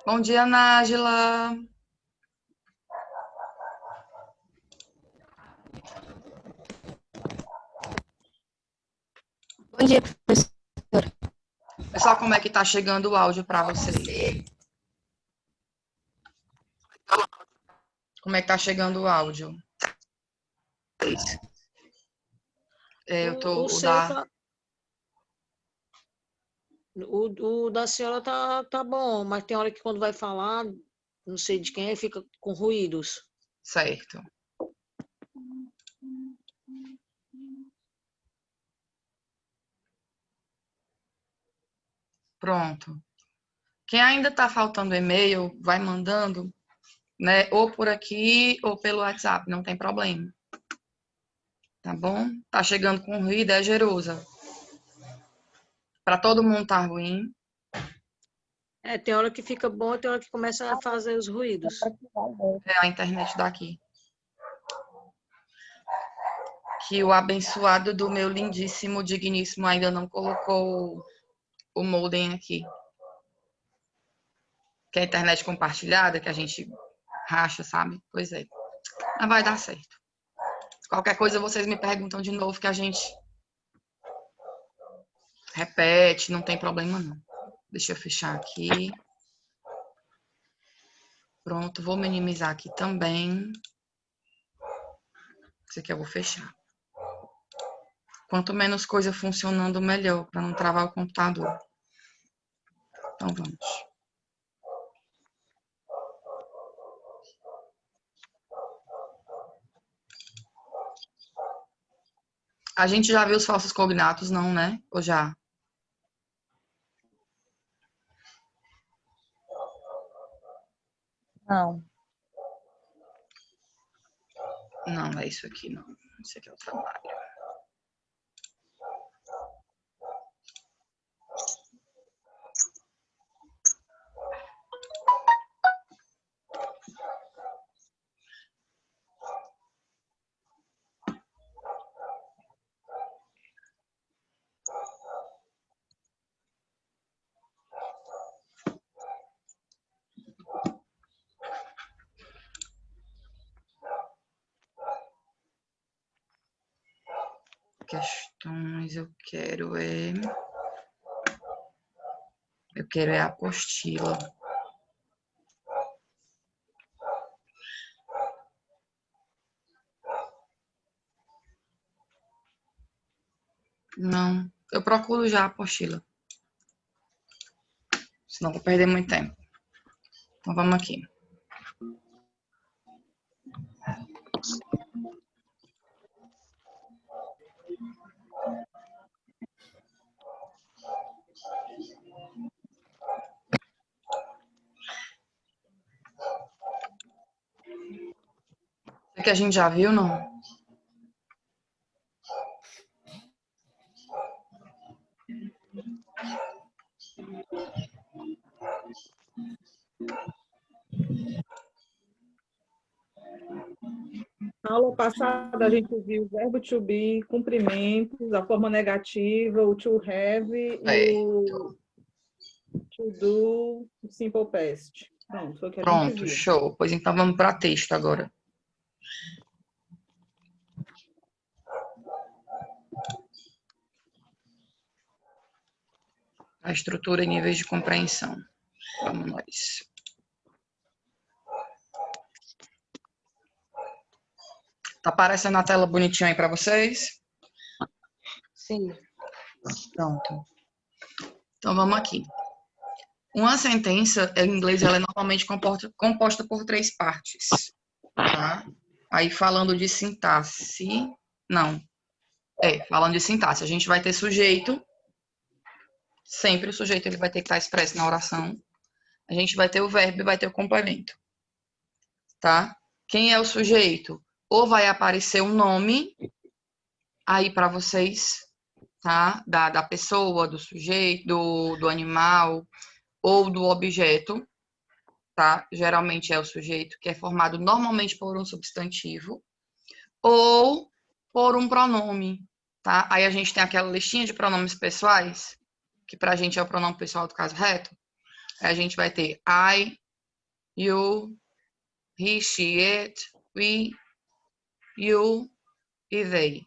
Bom dia, Nájila. Bom dia, professora. Pessoal, como é que tá chegando o áudio para vocês? Como é que tá chegando o áudio? Eu O tô, seu tá. O da senhora tá bom, mas tem hora que quando vai falar, não sei de quem é, fica com ruídos. certo. Pronto. Quem ainda tá faltando e-mail, vai mandando, né? Ou por aqui ou pelo WhatsApp, não tem problema. Tá bom? Tá chegando com ruído, é Jerusa. Para todo mundo tá ruim. É, tem hora que fica bom, tem hora que começa a fazer os ruídos. É a internet daqui. Que o abençoado do meu lindíssimo, digníssimo ainda não colocou o modem aqui. Que é a internet compartilhada, que a gente racha, sabe? Pois é. Mas vai dar certo. Qualquer coisa vocês me perguntam de novo que a gente repete, não tem problema não. Deixa eu fechar aqui. Pronto, vou minimizar aqui também. Isso aqui eu vou fechar. Quanto menos coisa funcionando, melhor, para não travar o computador. Então vamos. A gente já viu os falsos cognatos, não, né? Ou já? Não. Não, é isso aqui, não. Isso aqui é o trabalho. Questões, eu quero a apostila. Não, eu procuro já a apostila. Senão vou perder muito tempo. Então vamos aqui. Isso aqui a gente já viu, não? Na aula passada, a gente viu o verbo to be, cumprimentos, a forma negativa, o to have e o to do, o simple past. Pronto, foi o que a gente Pronto, viu. show. Pois então vamos para texto agora. A estrutura e níveis de compreensão. Vamos nós. Tá aparecendo a tela bonitinha aí para vocês? Sim. Pronto. Então vamos aqui. Uma sentença, em inglês, ela é normalmente composta por 3 partes. Tá? Aí falando de sintaxe, não. Falando de sintaxe, a gente vai ter sujeito. Sempre o sujeito ele vai ter que estar expresso na oração. A gente vai ter o verbo e vai ter o complemento. Tá? Quem é o sujeito? Ou vai aparecer um nome aí para vocês, tá? Da pessoa, do sujeito, do animal ou do objeto, tá? Geralmente é o sujeito que é formado normalmente por um substantivo ou por um pronome, tá? Aí a gente tem aquela listinha de pronomes pessoais, que pra gente é o pronome pessoal do caso reto. A gente vai ter I, you, he, she, it, we, you e they,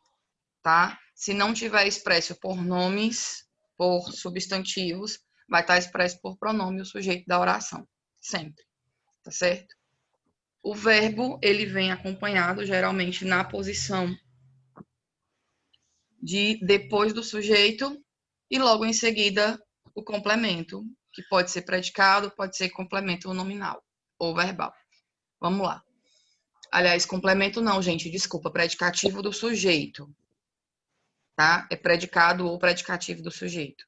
tá? Se não tiver expresso por nomes, por substantivos, vai estar expresso por pronome o sujeito da oração, sempre, tá certo? O verbo, ele vem acompanhado, geralmente, na posição de depois do sujeito e logo em seguida o complemento, que pode ser predicado, pode ser complemento nominal ou verbal. Vamos lá. Aliás, complemento não, gente, desculpa, predicativo do sujeito, tá? É predicado ou predicativo do sujeito.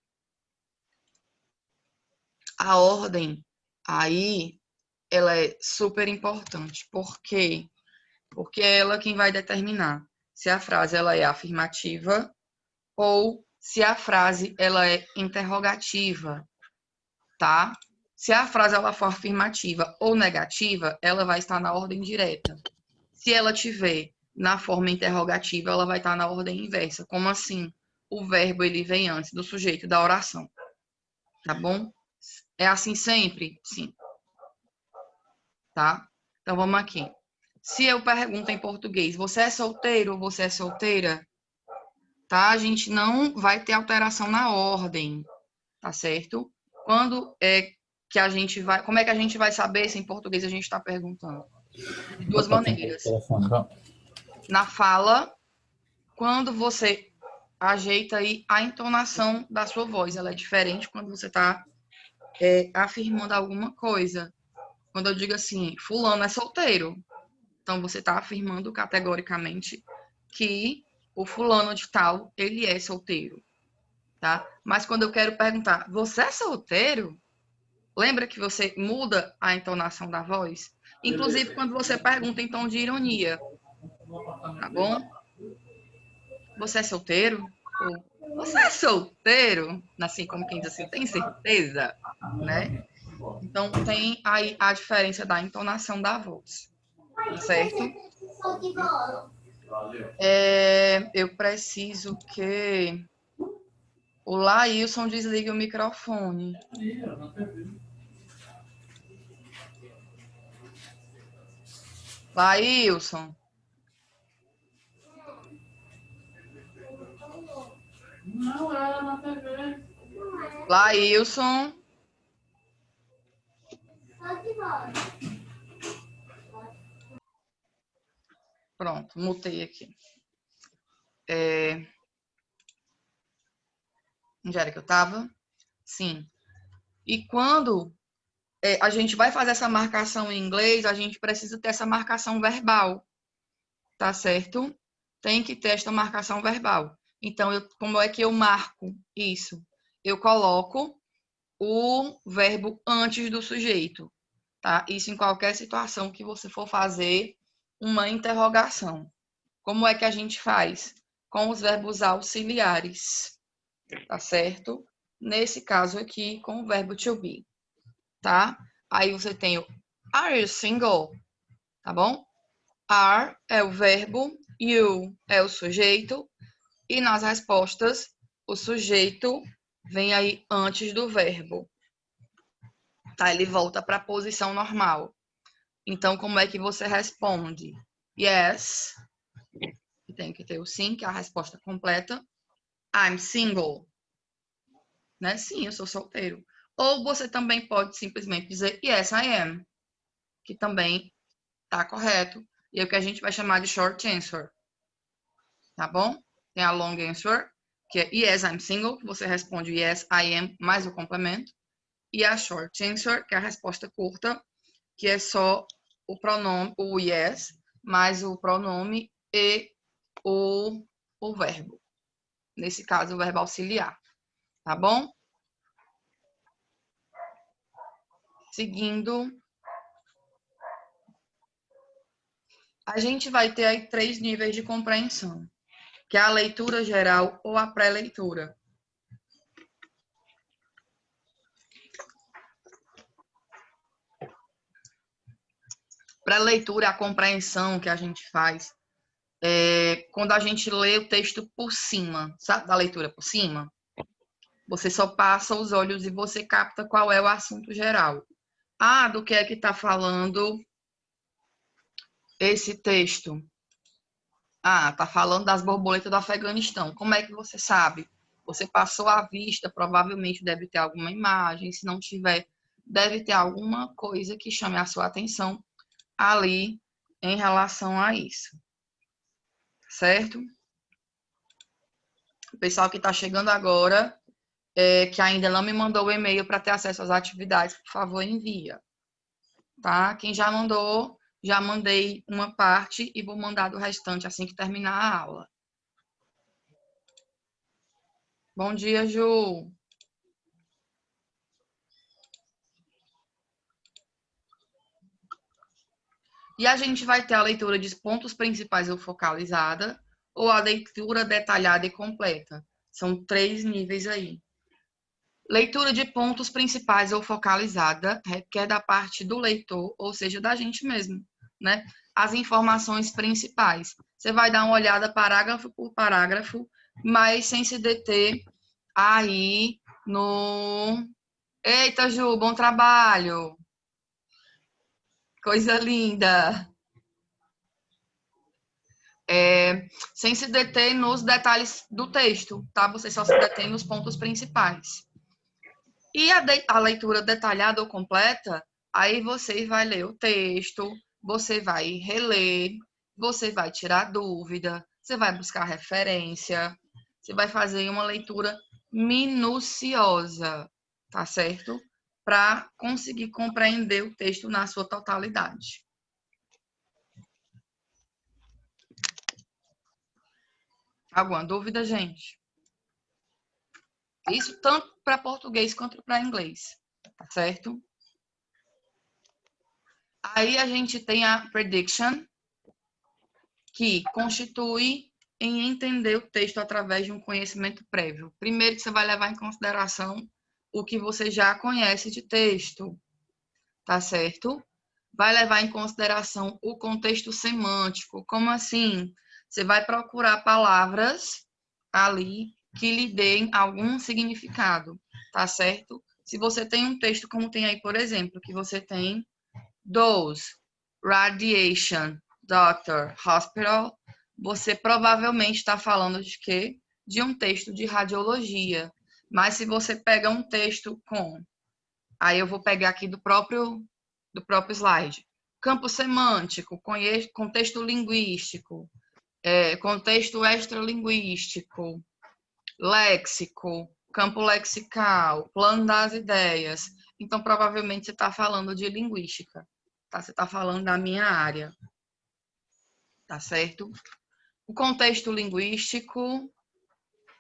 A ordem aí, ela é super importante. Por quê? Porque é ela quem vai determinar se a frase ela é afirmativa ou se a frase ela é interrogativa, tá? Se a frase ela for afirmativa ou negativa, ela vai estar na ordem direta. Se ela tiver na forma interrogativa, ela vai estar na ordem inversa. Como assim? O verbo ele vem antes do sujeito da oração. Tá bom? É assim sempre? Sim. Tá? Então vamos aqui. Se eu pergunto em português, você é solteiro ou você é solteira? Tá? A gente não vai ter alteração na ordem, tá certo? Quando é que a gente vai... Como é que a gente vai saber se em português a gente está perguntando? De duas maneiras. Na fala, quando você ajeita aí a entonação da sua voz. Ela é diferente quando você está afirmando alguma coisa. Quando eu digo assim, fulano é solteiro. Então, você está afirmando categoricamente que o fulano de tal, ele é solteiro. Tá? Mas quando eu quero perguntar, você é solteiro? Lembra que você muda a entonação da voz? Inclusive, quando você pergunta em tom de ironia. Tá bom? Você é solteiro? Ou, você é solteiro? Assim, como quem diz assim, tem certeza? Né? Então, tem aí a diferença da entonação da voz. Certo? Eu preciso que o Laílson desligue o microfone. Laílson. Não, era na TV. Laílson. Pronto, mutei aqui. Onde era que eu estava? Sim. E quando a gente vai fazer essa marcação em inglês, a gente precisa ter essa marcação verbal. Tá certo? Tem que ter esta marcação verbal. Então, como é que eu marco isso? Eu coloco o verbo antes do sujeito, tá? Isso em qualquer situação que você for fazer uma interrogação. Como é que a gente faz? Com os verbos auxiliares, tá certo? Nesse caso aqui, com o verbo to be, tá? Aí você tem o are you single? Tá bom? Are é o verbo, you é o sujeito, e nas respostas, o sujeito vem aí antes do verbo. Tá? Ele volta para a posição normal. Então, como é que você responde? Yes. Tem que ter o sim, que é a resposta completa. I'm single. Né? Sim, eu sou solteiro. Ou você também pode simplesmente dizer yes, I am. Que também tá correto. E é o que a gente vai chamar de short answer. Tá bom? Tem a long answer, que é yes, I'm single, que você responde yes, I am, mais o complemento. E a short answer, que é a resposta curta, que é só o pronome, o yes, mais o pronome e o verbo. Nesse caso, o verbo auxiliar. Tá bom? Seguindo. A gente vai ter aí 3 níveis de compreensão, que é a leitura geral ou a pré-leitura. Pré-leitura é a compreensão que a gente faz quando a gente lê o texto por cima, sabe? Da leitura por cima. Você só passa os olhos e você capta qual é o assunto geral. Ah, do que é que está falando esse texto? Ah, está falando das borboletas do Afeganistão. Como é que você sabe? Você passou a vista, provavelmente deve ter alguma imagem. Se não tiver, deve ter alguma coisa que chame a sua atenção ali em relação a isso. Certo? O pessoal que está chegando agora, que ainda não me mandou o e-mail para ter acesso às atividades, por favor, envia. Tá? Quem já mandou, já mandei uma parte e vou mandar do restante assim que terminar a aula. Bom dia, Ju. E a gente vai ter a leitura de pontos principais ou focalizada, ou a leitura detalhada e completa. São 3 níveis aí. Leitura de pontos principais ou focalizada requer da parte do leitor, ou seja, da gente mesmo, né? As informações principais. Você vai dar uma olhada parágrafo por parágrafo, mas sem se deter aí no... Eita, Ju, bom trabalho! Coisa linda! Sem se deter nos detalhes do texto, tá? Você só se detém nos pontos principais. E a leitura detalhada ou completa, aí você vai ler o texto, você vai reler, você vai tirar dúvida, você vai buscar referência, você vai fazer uma leitura minuciosa, tá certo? Para conseguir compreender o texto na sua totalidade. Alguma dúvida, gente? Isso tanto para português quanto para inglês, tá certo? Aí a gente tem a prediction, que constitui em entender o texto através de um conhecimento prévio. Primeiro que você vai levar em consideração o que você já conhece de texto, tá certo? Vai levar em consideração o contexto semântico. Como assim? Você vai procurar palavras ali que lhe deem algum significado, tá certo? Se você tem um texto como tem aí, por exemplo, que você tem dose, radiation, doctor, hospital, você provavelmente está falando de quê? De um texto de radiologia. Mas se você pega um texto com... Aí eu vou pegar aqui do próprio slide. Campo semântico, contexto linguístico, contexto extralinguístico, léxico, campo lexical, plano das ideias. Então, provavelmente, você está falando de linguística. Tá? Você está falando da minha área. Tá certo? O contexto linguístico...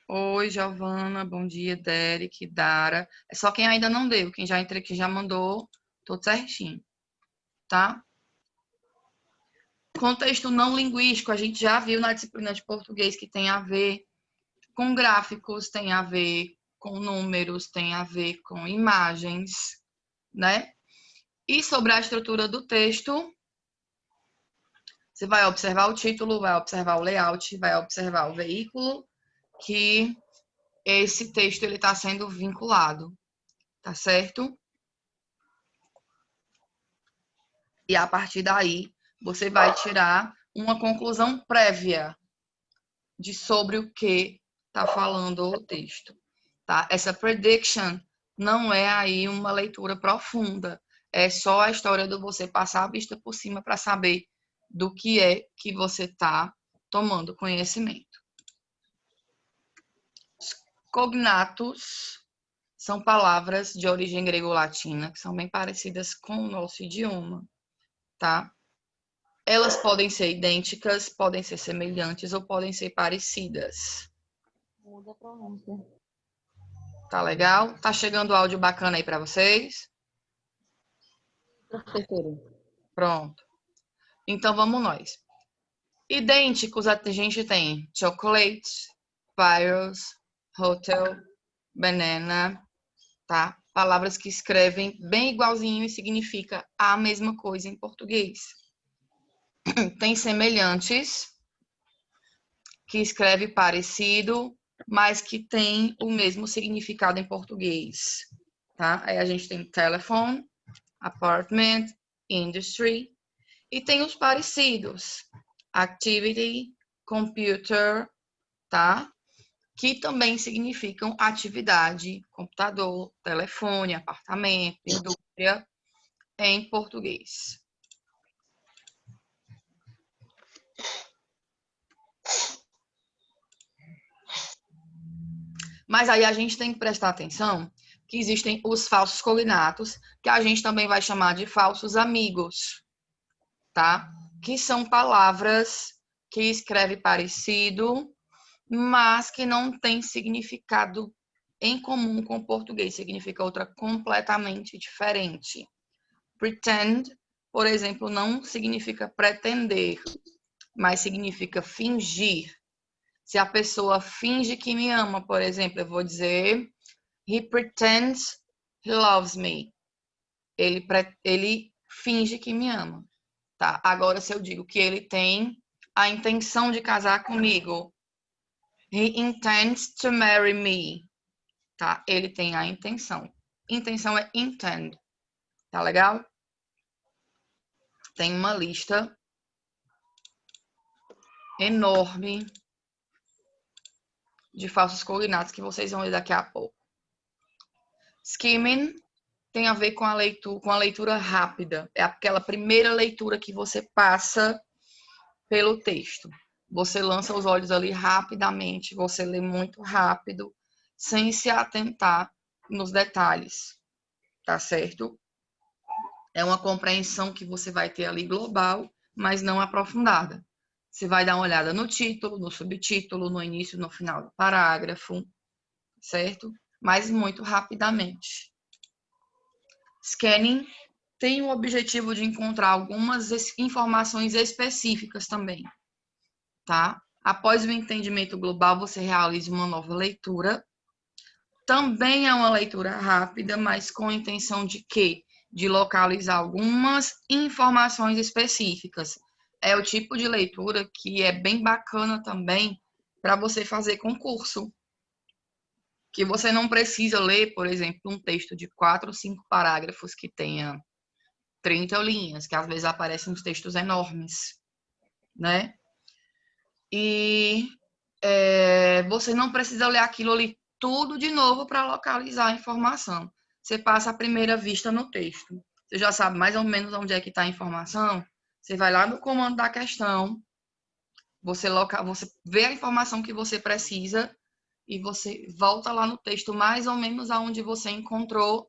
Oi, Giovana, bom dia, Derek, Dara. É só quem ainda não deu, quem já entrei, quem já mandou, tudo certinho, tá? Contexto não linguístico, a gente já viu na disciplina de português que tem a ver com gráficos, tem a ver com números, tem a ver com imagens, né? E sobre a estrutura do texto, você vai observar o título, vai observar o layout, vai observar o veículo, que esse texto ele está sendo vinculado, tá certo? E a partir daí, você vai tirar uma conclusão prévia de sobre o que está falando o texto, tá? Essa prediction não é aí uma leitura profunda, é só a história de você passar a vista por cima para saber do que é que você está tomando conhecimento. Cognatos são palavras de origem grego-latina, que são bem parecidas com o nosso idioma, tá? Elas podem ser idênticas, podem ser semelhantes ou podem ser parecidas. Muda a pronúncia. Tá legal? Tá chegando áudio bacana aí para vocês? Professora. Pronto. Então, vamos nós. Idênticos, a gente tem chocolate, virus, hotel, banana, tá? Palavras que escrevem bem igualzinho e significa a mesma coisa em português. Tem semelhantes, que escreve parecido mas que tem o mesmo significado em português, tá? Aí a gente tem telephone, apartment, industry, e tem os parecidos, activity, computer, tá? Que também significam atividade, computador, telefone, apartamento, indústria, em português. Mas aí a gente tem que prestar atenção que existem os falsos cognatos, que a gente também vai chamar de falsos amigos, tá? Que são palavras que escreve parecido, mas que não tem significado em comum com o português, significa outra completamente diferente. Pretend, por exemplo, não significa pretender, mas significa fingir. Se a pessoa finge que me ama, por exemplo, eu vou dizer he pretends he loves me. Ele finge que me ama, tá? Agora, se eu digo que ele tem a intenção de casar comigo, he intends to marry me, tá? Ele tem a intenção. Intenção é intend, tá legal? Tem uma lista enorme de falsos cognatos que vocês vão ver daqui a pouco. Skimming tem a ver com a leitura rápida. É aquela primeira leitura que você passa pelo texto. Você lança os olhos ali rapidamente, você lê muito rápido, sem se atentar nos detalhes, tá certo? É uma compreensão que você vai ter ali global, mas não aprofundada. Você vai dar uma olhada no título, no subtítulo, no início e no final do parágrafo, certo? Mas muito rapidamente. Scanning tem o objetivo de encontrar algumas informações específicas também, tá? Após o entendimento global, você realiza uma nova leitura. Também é uma leitura rápida, mas com a intenção de quê? De localizar algumas informações específicas. É o tipo de leitura que é bem bacana também para você fazer concurso. Que você não precisa ler, por exemplo, um texto de 4 ou 5 parágrafos que tenha 30 linhas, que às vezes aparecem uns textos enormes, né? E você não precisa ler aquilo ali tudo de novo para localizar a informação. Você passa a primeira vista no texto. Você já sabe mais ou menos onde é que está a informação. Você vai lá no comando da questão, você vê a informação que você precisa e você volta lá no texto mais ou menos aonde você encontrou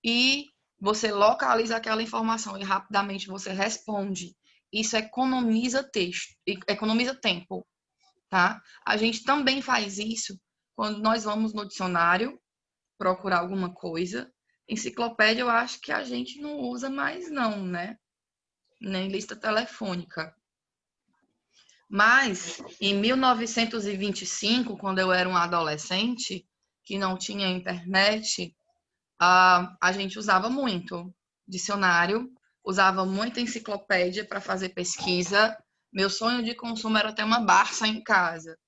e você localiza aquela informação e rapidamente você responde. Isso economiza texto, economiza tempo, tá? A gente também faz isso quando nós vamos no dicionário procurar alguma coisa. Enciclopédia eu acho que a gente não usa mais não, né? Nem lista telefônica. Mas, em 1925, quando eu era um adolescente, que não tinha internet, a gente usava muito dicionário, usava muita enciclopédia para fazer pesquisa. Meu sonho de consumo era ter uma Barça em casa,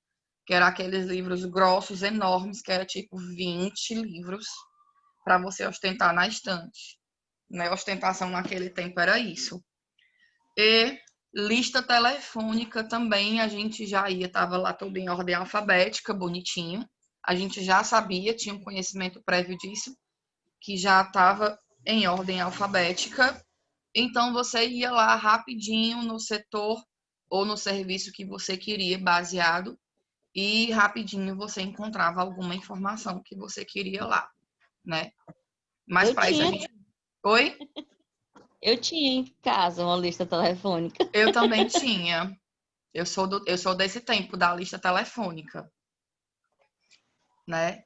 que era aqueles livros grossos, enormes, que era tipo 20 livros para você ostentar na estante. Né? Ostentação naquele tempo era isso. E lista telefônica também, a gente já estava lá tudo em ordem alfabética, bonitinho. A gente já sabia, tinha um conhecimento prévio disso, que já estava em ordem alfabética. Então, você ia lá rapidinho no setor ou no serviço que você queria, baseado, e rapidinho você encontrava alguma informação que você queria lá, né? Mas Eu para isso a tinha, gente... Oi? eu tinha em casa uma lista telefônica. Eu também tinha. Eu sou desse tempo da lista telefônica, né?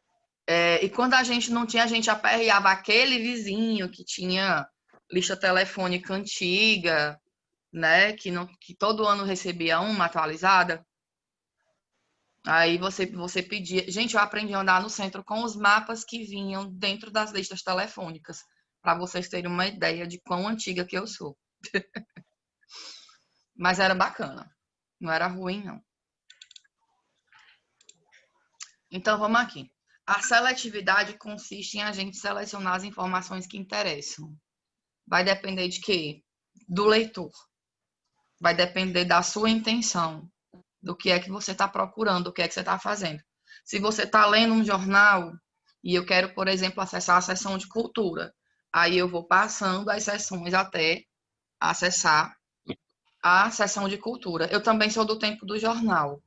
E quando a gente não tinha, a gente aperreava aquele vizinho que tinha lista telefônica antiga, né? Que todo ano recebia uma atualizada. Aí você pedia. Gente, eu aprendi a andar no centro com os mapas que vinham dentro das listas telefônicas, para vocês terem uma ideia de quão antiga que eu sou. Mas era bacana. Não era ruim, não. Então, vamos aqui. A seletividade consiste em a gente selecionar as informações que interessam. Vai depender de quê? Do leitor. Vai depender da sua intenção, do que é que você está procurando, do que é que você está fazendo. Se você está lendo um jornal e eu quero, por exemplo, acessar a seção de cultura, aí eu vou passando as seções até acessar a seção de cultura. Eu também sou do tempo do jornal,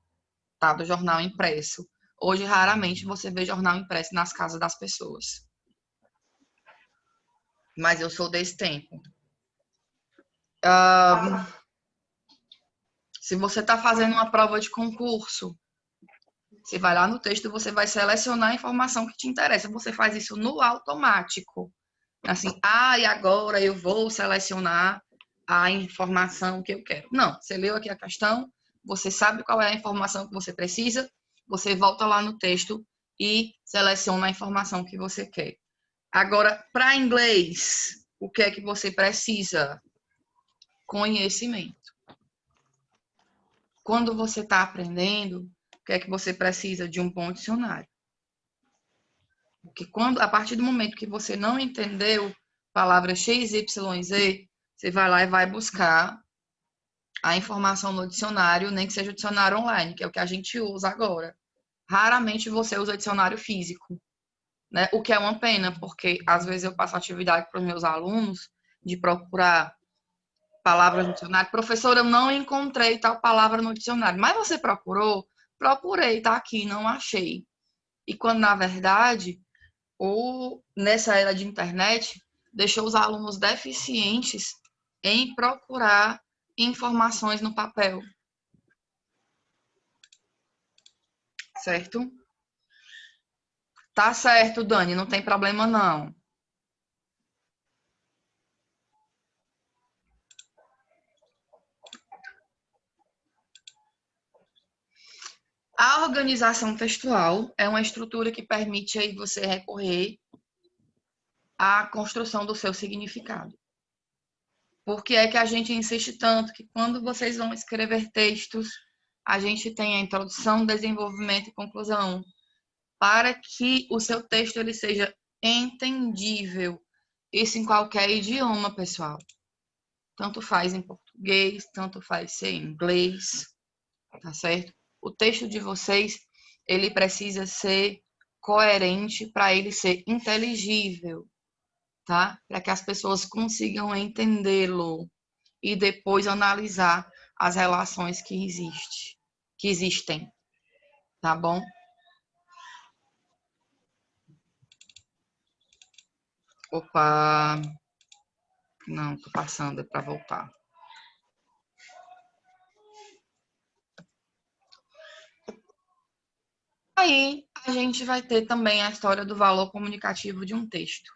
tá? Do jornal impresso. Hoje, raramente, você vê jornal impresso nas casas das pessoas. Mas eu sou desse tempo. Se você está fazendo uma prova de concurso, você vai lá no texto, você vai selecionar a informação que te interessa. Você faz isso no automático. Assim, e agora eu vou selecionar a informação que eu quero. Não, você leu aqui a questão, você sabe qual é a informação que você precisa, você volta lá no texto e seleciona a informação que você quer. Agora, para inglês, o que é que você precisa? Conhecimento. Quando você está aprendendo, o que é que você precisa? De um bom dicionário. Porque a partir do momento que você não entendeu palavra X, Y, Z, você vai lá e vai buscar a informação no dicionário, nem que seja o dicionário online, que é o que a gente usa agora. Raramente você usa dicionário físico, né? O que é uma pena, porque às vezes eu passo atividade para os meus alunos de procurar palavras no dicionário. Professora, eu não encontrei tal palavra no dicionário. Mas você procurou? Procurei, tá aqui, não achei. E quando, na verdade, nessa era de internet, deixou os alunos deficientes em procurar informações no papel. Certo? Tá certo, Dani, não tem problema não. A organização textual é uma estrutura que permite aí você recorrer à construção do seu significado. Por que é que a gente insiste tanto que quando vocês vão escrever textos, a gente tem a introdução, desenvolvimento e conclusão, para que o seu texto ele seja entendível. Isso em qualquer idioma, pessoal. Tanto faz em português, tanto faz ser em inglês, tá certo? O texto de vocês, ele precisa ser coerente para ele ser inteligível, tá? Para que as pessoas consigam entendê-lo e depois analisar as relações que existem, tá bom? Opa, não, tô passando, é para voltar. Aí, a gente vai ter também a história do valor comunicativo de um texto,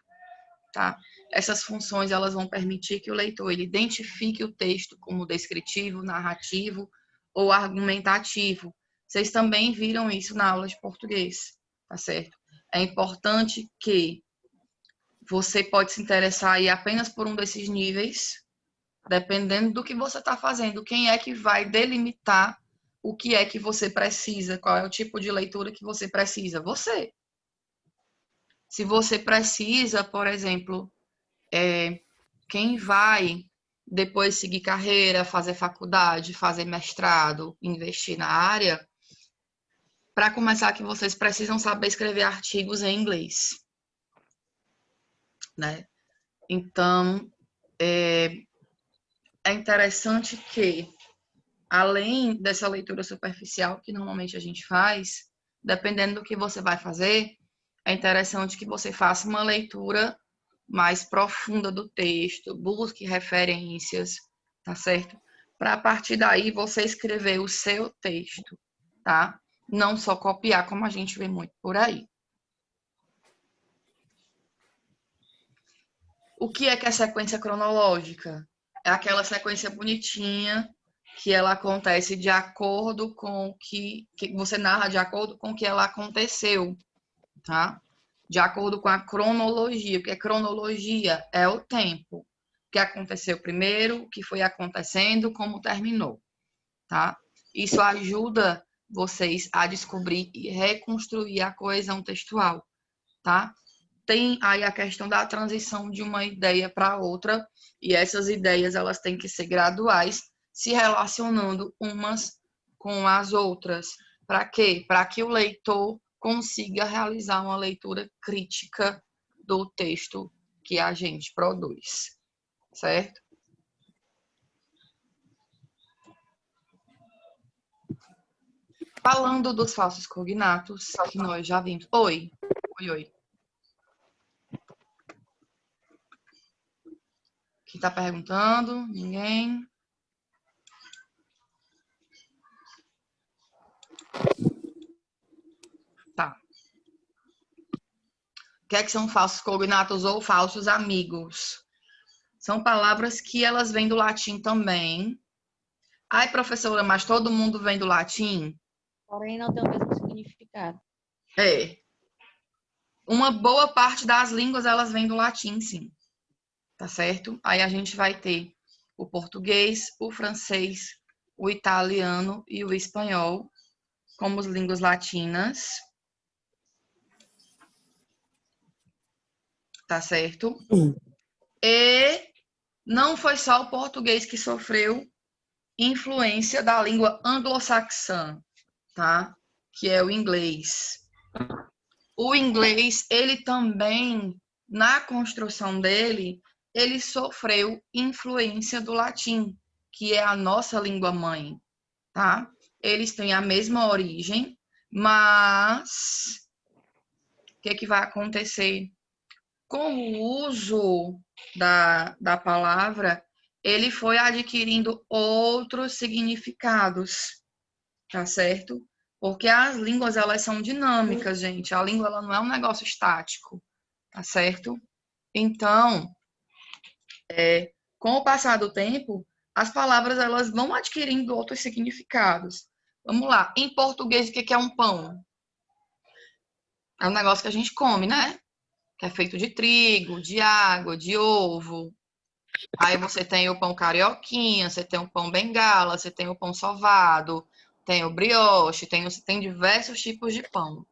tá? Essas funções, elas vão permitir que o leitor ele identifique o texto como descritivo, narrativo ou argumentativo. Vocês também viram isso na aula de português, tá certo? É importante que você pode se interessar aí apenas por um desses níveis, dependendo do que você está fazendo. Quem é que vai delimitar o que é que você precisa? Qual é o tipo de leitura que você precisa? Você. Se você precisa, por exemplo, quem vai depois seguir carreira, fazer faculdade, fazer mestrado, investir na área, para começar que vocês precisam saber escrever artigos em inglês, né? Então, é interessante que, além dessa leitura superficial que normalmente a gente faz, dependendo do que você vai fazer, é interessante que você faça uma leitura mais profunda do texto, busque referências, tá certo? Para a partir daí você escrever o seu texto, tá? Não só copiar, como a gente vê muito por aí. O que é sequência cronológica? É aquela sequência bonitinha que ela acontece de acordo com o que você narra de acordo com o que ela aconteceu, tá? De acordo com a cronologia, porque cronologia é o tempo, o que aconteceu primeiro, o que foi acontecendo, como terminou, tá? Isso ajuda vocês a descobrir e reconstruir a coesão textual, tá? Tem aí a questão da transição de uma ideia para outra, e essas ideias elas têm que ser graduais, se relacionando umas com as outras. Para quê? Para que o leitor consiga realizar uma leitura crítica do texto que a gente produz, certo? Falando dos falsos cognatos, que nós já vimos. Oi. Quem está perguntando? Ninguém? Tá. O que é que são falsos cognatos ou falsos amigos? São palavras que elas vêm do latim também. Ai, professora, mas todo mundo vem do latim? Porém, não tem o mesmo significado. É. Uma boa parte das línguas, elas vêm do latim, sim. Tá certo? Aí a gente vai ter o português, o francês, o italiano e o espanhol como as línguas latinas. Tá certo? E não foi só o português que sofreu influência da língua anglo-saxã, tá? Que é o inglês. O inglês, ele também, na construção dele, ele sofreu influência do latim, que é a nossa língua mãe, tá? Eles têm a mesma origem, mas o que é que vai acontecer? Com o uso da palavra, ele foi adquirindo outros significados, tá certo? Porque as línguas, elas são dinâmicas, gente. A língua, ela não é um negócio estático, tá certo? Então, com o passar do tempo, as palavras, elas vão adquirindo outros significados. Vamos lá. Em português, o que é um pão? É um negócio que a gente come, né? Que é feito de trigo, de água, de ovo. Aí você tem o pão carioquinha, você tem o pão bengala, você tem o pão sovado, tem o brioche, tem diversos tipos de pão.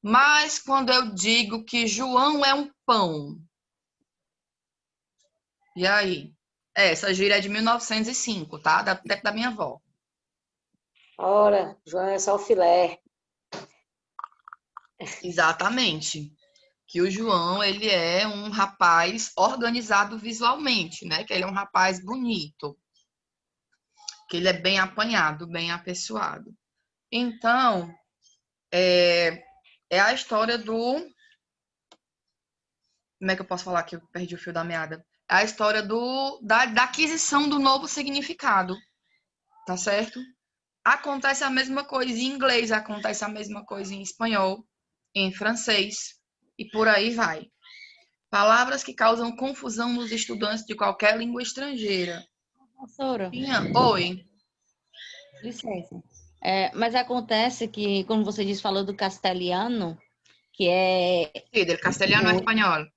Mas quando eu digo que João é um pão, e aí? Essa gíria é de 1905, tá? Da tempo da minha avó. Ora, João é só o filé. Exatamente. Que o João, ele é um rapaz organizado visualmente, né? Que ele é um rapaz bonito. Que ele é bem apanhado, bem apessoado. Então, é a história do... Como é que eu posso falar que eu perdi o fio da meada? É a história da aquisição do novo significado, tá certo? Acontece a mesma coisa em inglês, acontece a mesma coisa em espanhol, em francês, e por aí vai. Palavras que causam confusão nos estudantes de qualquer língua estrangeira. Professora, Oi. licença. Mas acontece que, como você disse, falou do castelhano, que é Sí, del castellano a o español.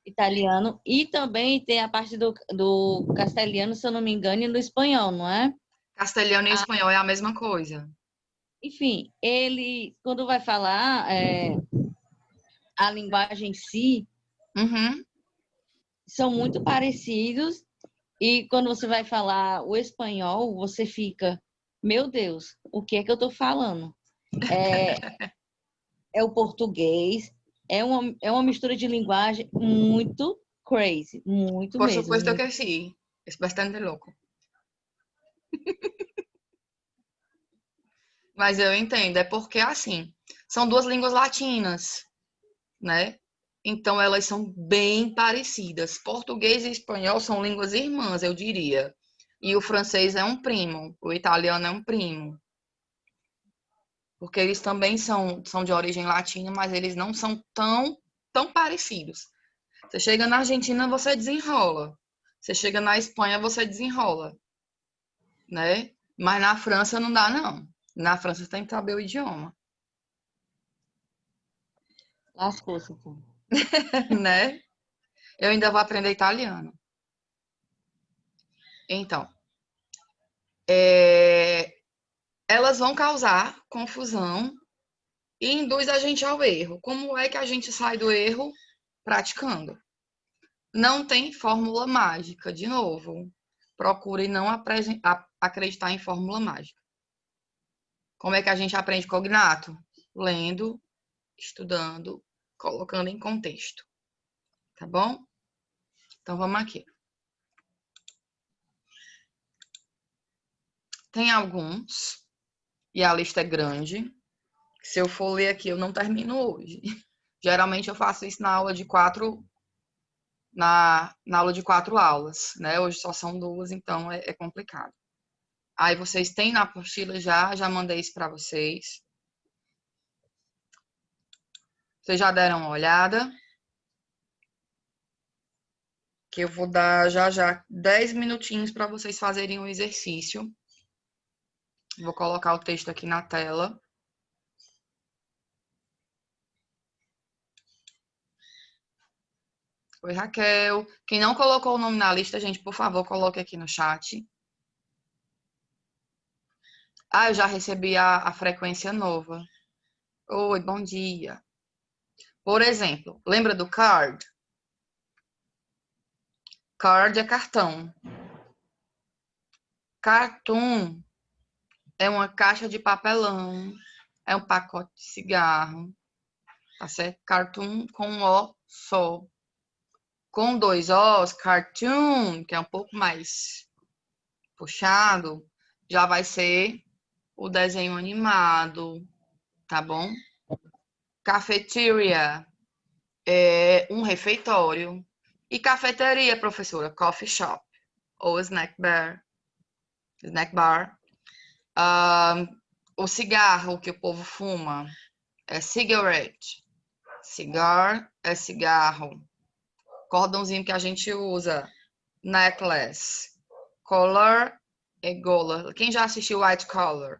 italiano, e também tem a parte do castelhano, se eu não me engano, e do espanhol, não é? Castelhano e espanhol é a mesma coisa. Enfim, ele, quando vai falar a linguagem em si, Uhum. são muito parecidos, e quando você vai falar o espanhol, você fica, meu Deus, o que é que eu estou falando? É o português, é uma mistura de linguagem muito crazy, muito Por mesmo. supuesto que sí. Es bastante loco. Mas eu entendo, é porque assim, são duas línguas latinas, né? Então elas são bem parecidas. Português e espanhol são línguas irmãs, eu diria. E o francês é um primo, o italiano é um primo. Porque eles também são de origem latina, mas eles não são tão parecidos. Você chega na Argentina, você desenrola. Você chega na Espanha, você desenrola, né? Mas na França não dá, não. Na França tem que saber o idioma, Lascou-se, então. né? Eu ainda vou aprender italiano. Então, elas vão causar confusão e induz a gente ao erro. Como é que a gente sai do erro? Praticando. Não tem fórmula mágica. De novo, procure não acreditar em fórmula mágica. Como é que a gente aprende cognato? Lendo, estudando, colocando em contexto. Tá bom? Então, vamos aqui. Tem alguns, e a lista é grande. Se eu for ler aqui, eu não termino hoje. Geralmente eu faço isso na aula de 4 aulas, né? Hoje só são 2, então é complicado. Aí vocês têm na apostila já mandei isso para vocês. Vocês já deram uma olhada? Que eu vou dar já 10 minutinhos para vocês fazerem o exercício. Vou colocar o texto aqui na tela. Oi, Raquel. Quem não colocou o nome na lista, gente, por favor, coloque aqui no chat. Ah, eu já recebi a frequência nova. Oi, bom dia. Por exemplo, lembra do card? Card é cartão. Cartoon é uma caixa de papelão. É um pacote de cigarro. Tá certo? Cartoon com um O só. Com 2 Os, cartoon, que é um pouco mais puxado, já vai ser o desenho animado, tá bom? Cafeteria é um refeitório. E cafeteria, professora, coffee shop ou snack bar. Snack bar. O cigarro que o povo fuma é cigarette. Cigar é cigarro. Cordãozinho que a gente usa, necklace. Collar é gola. Quem já assistiu White Collar?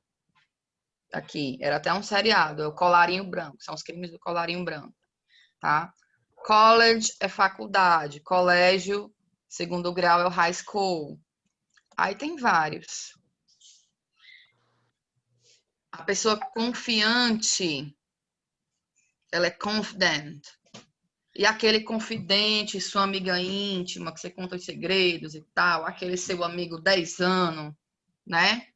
Aqui, era até um seriado, é o colarinho branco, são os crimes do colarinho branco, tá? College é faculdade, colégio, segundo grau é o high school. Aí tem vários. A pessoa confiante, ela é confident. E aquele confidente, sua amiga íntima, que você conta os segredos e tal, aquele seu amigo 10 anos, né?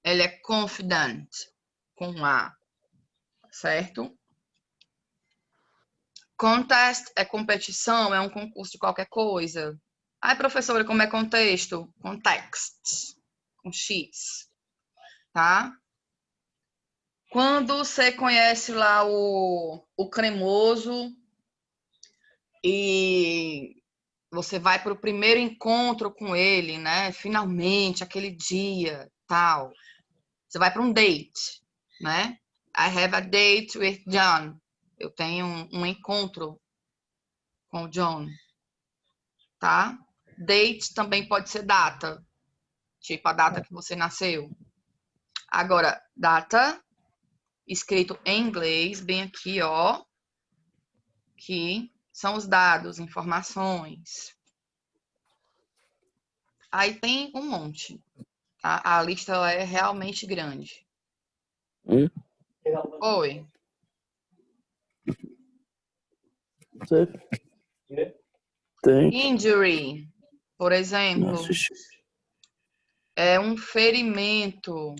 Ele é confident, com A, certo? Contest é competição, é um concurso de qualquer coisa. Ai, professora, como é contexto? Context, com X, tá? Quando você conhece lá o cremoso e você vai para o primeiro encontro com ele, né? Finalmente, aquele dia, tal. Você vai para um date, né? I have a date with John. Eu tenho um encontro com o John, tá? Date também pode ser data, tipo a data que você nasceu. Agora, data, escrito em inglês, bem aqui, ó, que são os dados, informações. Aí tem um monte, tá? A lista ela é realmente grande. Oi. Tem. Injury, por exemplo, é um ferimento,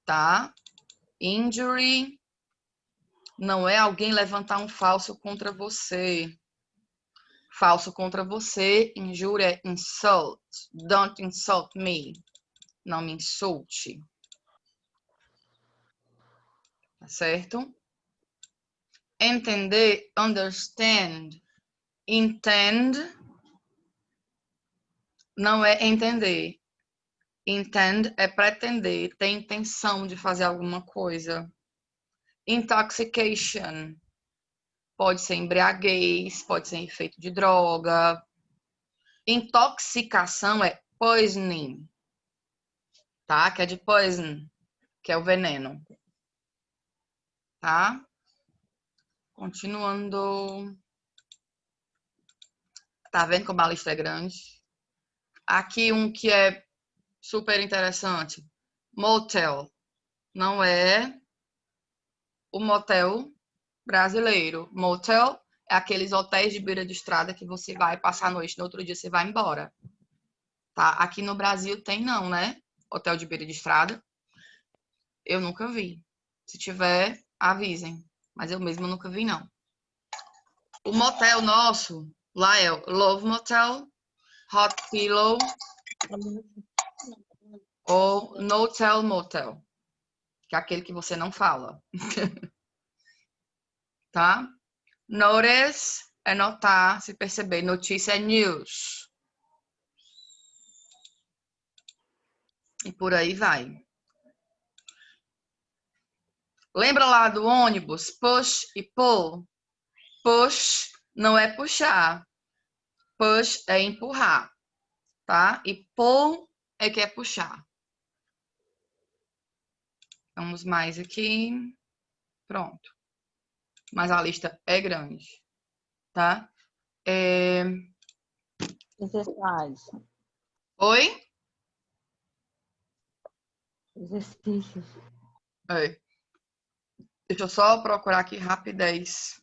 tá? Injury não é alguém levantar um falso contra você. Falso contra você, injúria é insult. Don't insult me. Não me insulte. Tá certo? Entender, understand. Intend não é entender. Intend é pretender, ter intenção de fazer alguma coisa. Intoxication pode ser embriaguez, pode ser efeito de droga. Intoxicação é poisoning, tá? Que é de poison, que é o veneno, tá? Continuando. Tá vendo como a lista é grande? Aqui um que é super interessante. Motel não é o motel brasileiro. Motel é aqueles hotéis de beira de estrada que você vai passar a noite, no outro dia você vai embora. Tá? Aqui no Brasil tem não, né? Hotel de beira de estrada. Eu nunca vi. Se tiver, avisem. Mas eu mesma nunca vi, não. O motel nosso, lá é o Love Motel, Hot Pillow ou No Tell Motel, que é aquele que você não fala. Tá? Notice é notar, se perceber. Notícia é news. E por aí vai. Lembra lá do ônibus? Push e pull. Push não é puxar. Push é empurrar, tá? E pull é que é puxar. Vamos mais aqui. Pronto. Mas a lista é grande, tá? Exercícios. Oi? Exercícios. Oi. Deixa eu só procurar aqui rapidez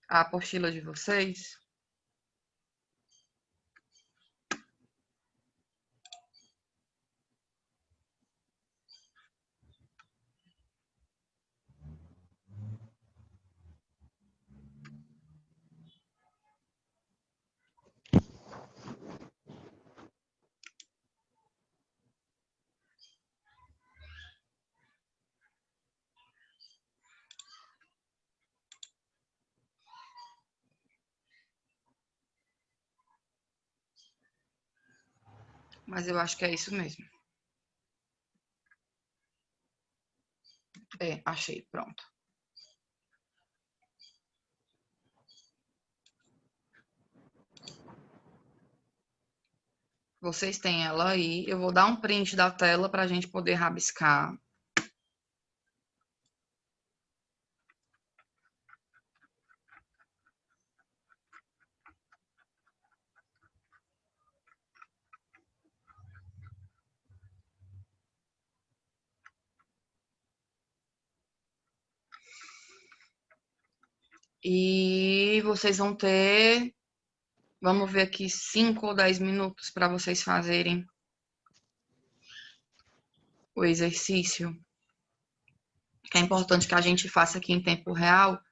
a apostila de vocês. Mas eu acho que é isso mesmo. Achei, pronto. Vocês têm ela aí. Eu vou dar um print da tela para a gente poder rabiscar. E vocês vão ter, vamos ver aqui, 5 ou 10 minutos para vocês fazerem o exercício. Que é importante que a gente faça aqui em tempo real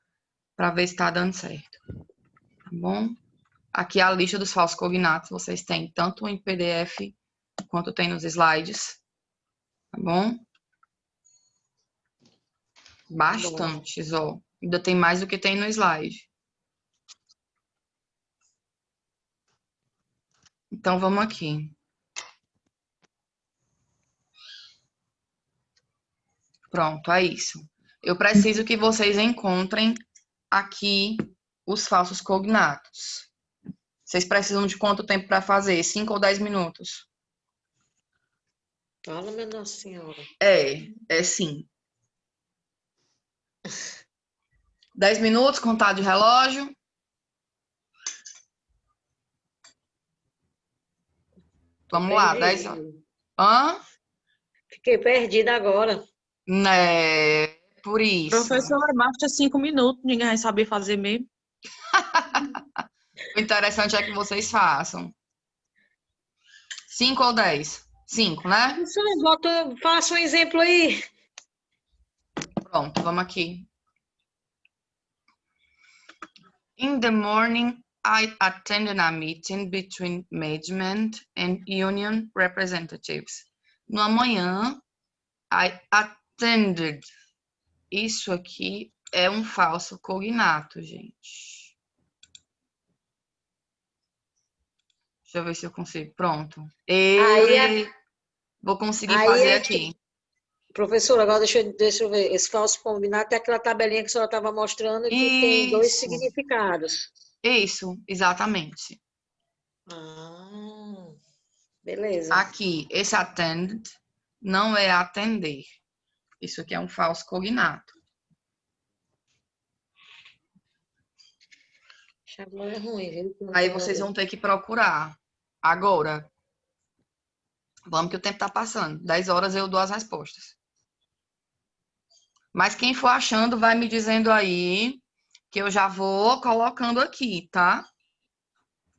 para ver se está dando certo. Tá bom? Aqui é a lista dos falsos cognatos. Vocês têm tanto em PDF quanto tem nos slides. Tá bom? Bastantes, ó. Ainda tem mais do que tem no slide. Então, vamos aqui. Pronto, é isso. Eu preciso que vocês encontrem aqui os falsos cognatos. Vocês precisam de quanto tempo para fazer? 5 ou 10 minutos? Fala, minha Nossa Senhora. É sim. 10 minutos, contar de relógio. Vamos lá, 10 horas. Hã? Fiquei perdida agora. Né, por isso. Professora, basta 5 minutos, ninguém vai saber fazer mesmo. O interessante é que vocês façam. 5 ou 10? 5, né? Professora, faça um exemplo aí. Pronto, vamos aqui. In the morning, I attended a meeting between management and union representatives. No amanhã, I attended. Isso aqui é um falso cognato, gente. Deixa eu ver se eu consigo. Pronto. Vou conseguir fazer aqui. Professora, agora deixa eu ver. Esse falso combinato é aquela tabelinha que a senhora estava mostrando que tem 2 significados. Isso, exatamente. Beleza. Aqui, esse attend não é atender. Isso aqui é um falso cognato. É ruim, viu? Aí vocês vão ter que procurar. Agora, Vamos que o tempo está passando. 10 horas eu dou as respostas. Mas quem for achando, vai me dizendo aí, que eu já vou colocando aqui, tá?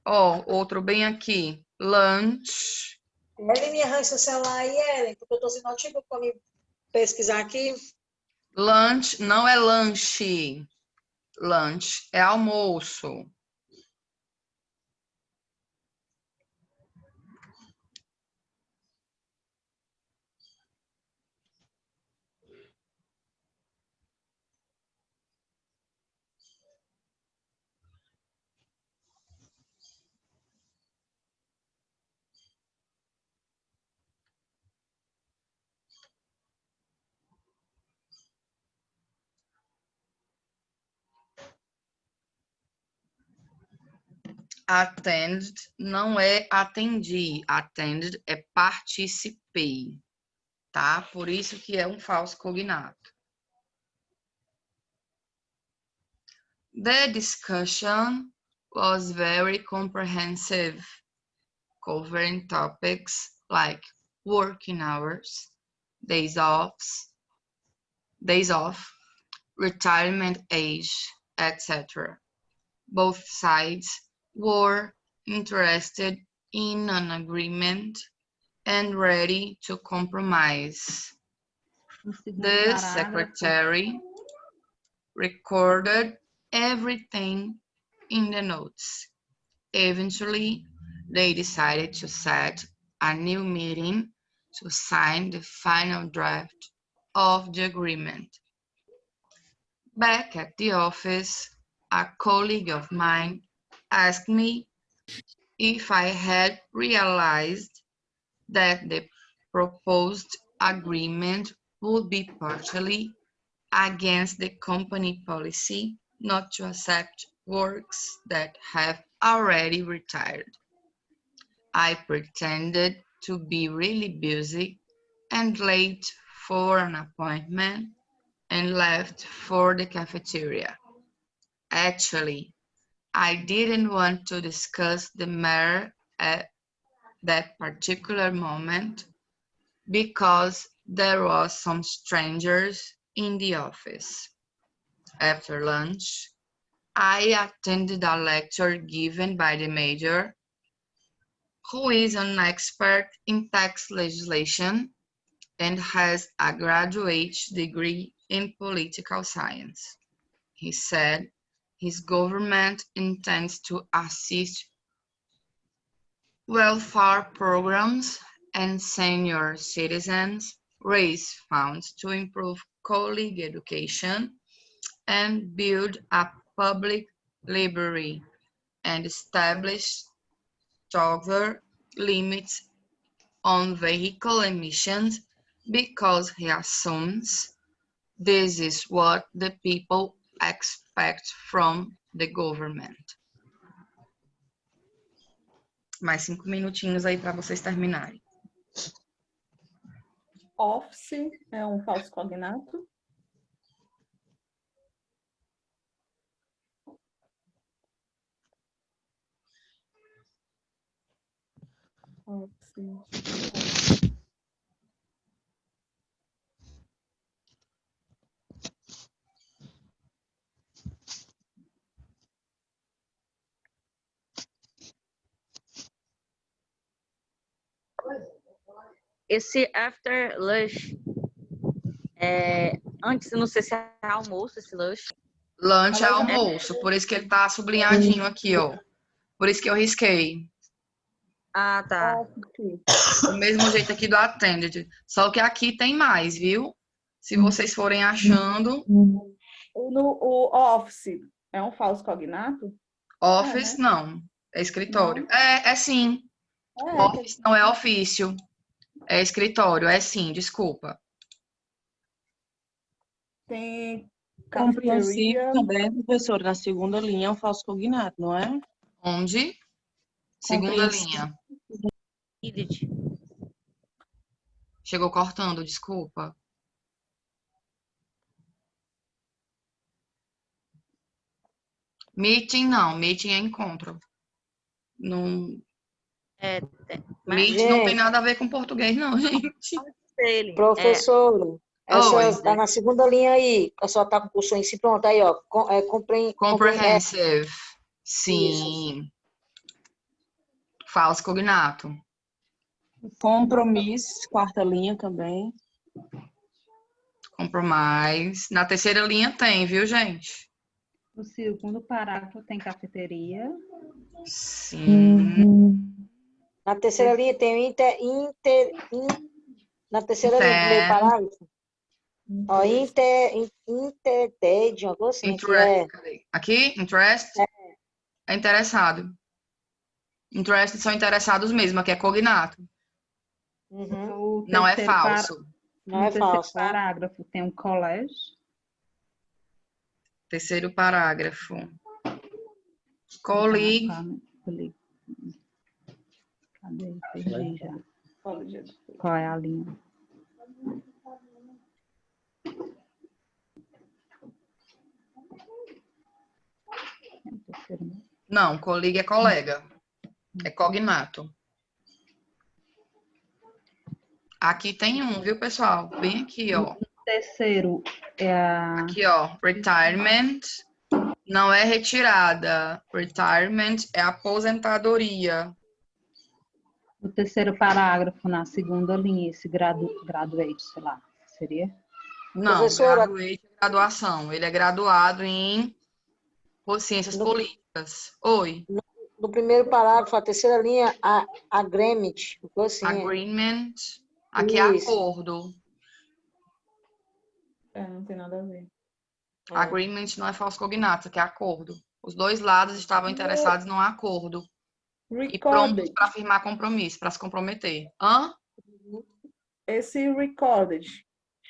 Ó, outro bem aqui. Lunch. Ellen, me arranja seu celular aí, Ellen, porque eu tô sem notebook para me pesquisar aqui. Lunch não é lanche. Lunch é almoço. Attend não é atendi. Attended é participei, tá? Por isso que é um falso cognato. The discussion was very comprehensive, covering topics like working hours, days off, retirement age, etc. Both sides were interested in an agreement and ready to compromise. The secretary recorded everything in the notes. Eventually, they decided to set a new meeting to sign the final draft of the agreement. Back at the office, a colleague of mine asked me if I had realized that the proposed agreement would be partially against the company policy not to accept works that have already retired. I pretended to be really busy and late for an appointment and left for the cafeteria. Actually, I didn't want to discuss the matter at that particular moment because there was some strangers in the office. After lunch, I attended a lecture given by the major, who is an expert in tax legislation and has a graduate degree in political science. He said his government intends to assist welfare programs and senior citizens raise funds to improve colleague education and build a public library and establish tougher limits on vehicle emissions because he assumes this is what the people expect from the government. Mais 5 minutinhos aí para vocês terminarem. Office é um falso cognato. Office. Esse after lunch, antes, não sei se é almoço esse lunch. Lunch é almoço, por isso que ele tá sublinhadinho aqui, ó. Por isso que eu risquei. Ah, tá. Do mesmo jeito aqui do attended. Só que aqui tem mais, viu? Se vocês forem achando. O office é um falso cognato? Office, não. É escritório. Não. É sim. Office não é ofício. É escritório, é sim, desculpa. Tem Compreensível cafeteria. também, professor, na segunda linha é um falso cognato, não é? Onde? Segunda linha. Chegou cortando, desculpa. Meeting não, meeting é encontro. Não, Mas Meet não tem Gente, nada a ver com português, não, gente. ele professora, essa Oi. tá na segunda linha aí. A senhora tá com o curso em si, pronto, aí, ó. Comprehensive. Sim. Falso cognato. Compromisso, quarta linha também. Compromise. Na terceira linha tem, viu, gente? No segundo parágrafo tem cafeteria. Sim. Na terceira linha tem o na terceira linha, no primeiro parágrafo. Ó, interted, uma coisa assim, que é... Cadê? Aqui, interest. É interessado. Interest são interessados mesmo, aqui é cognato. Uhum. O Não é terceiro falso. Não No é terceiro falso, né? parágrafo tem um college. Terceiro parágrafo. Colleague. Cadê? Perdi já. Qual é a linha? É o terceiro, né? Não, colleague é colega. É cognato. Aqui tem um, viu, pessoal? Bem aqui, ó. O terceiro é a... Aqui, ó. Retirement não é retirada. Retirement é aposentadoria. O terceiro parágrafo na segunda linha, esse graduate, sei lá, seria? Não, Professora, graduate é graduação. Ele é graduado em ciências políticas. Oi. no primeiro parágrafo, a terceira linha, agreement, uma coisa assim. Agreement. Aqui é Isso. acordo. Não tem nada a ver. Agreement não é falso cognato, aqui é acordo. Os dois lados estavam interessados num acordo. E prontos Recorded. para firmar compromisso, para se comprometer. Hã? Esse recorded.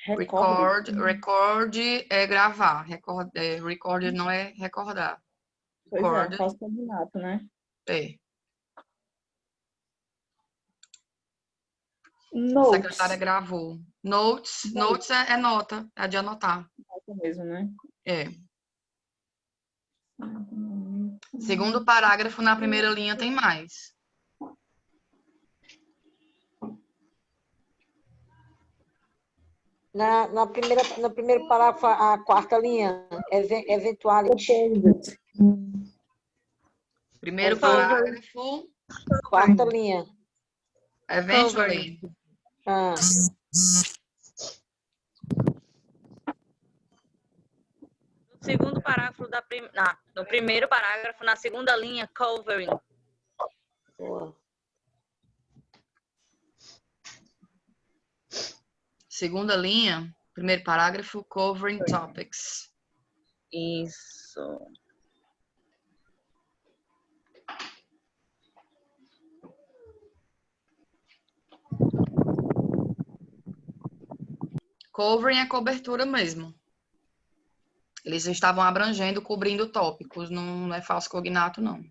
Record é gravar. Recorded não é recordar. Pois é, Recorded falso cognato, né? é. A Notes. secretária gravou. Notes é nota, é de anotar. Mesmo, né? É. Segundo parágrafo, na primeira linha tem mais. No primeiro parágrafo, a quarta linha, eventuality. Primeiro parágrafo, Quarta linha. eventually. Ah, no segundo parágrafo no primeiro parágrafo, na segunda linha, covering. boa. Segunda linha, primeiro parágrafo, covering topics. Isso. Covering é cobertura mesmo. Eles estavam abrangendo, cobrindo tópicos, não é falso cognato, não.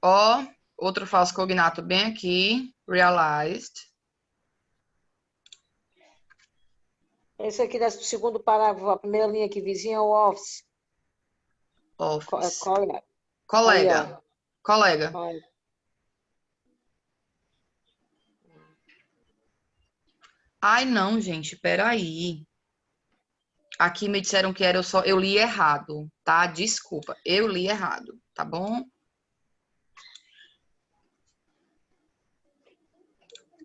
Ó, outro falso cognato bem aqui, realized. Esse aqui do segundo parágrafo, a primeira linha aqui, vizinha ao office. Office. Colega. Colega. Aí, Colega. Olha. Ai, não, gente, peraí. Aqui me disseram que era eu li errado, tá? Desculpa, eu li errado, tá bom?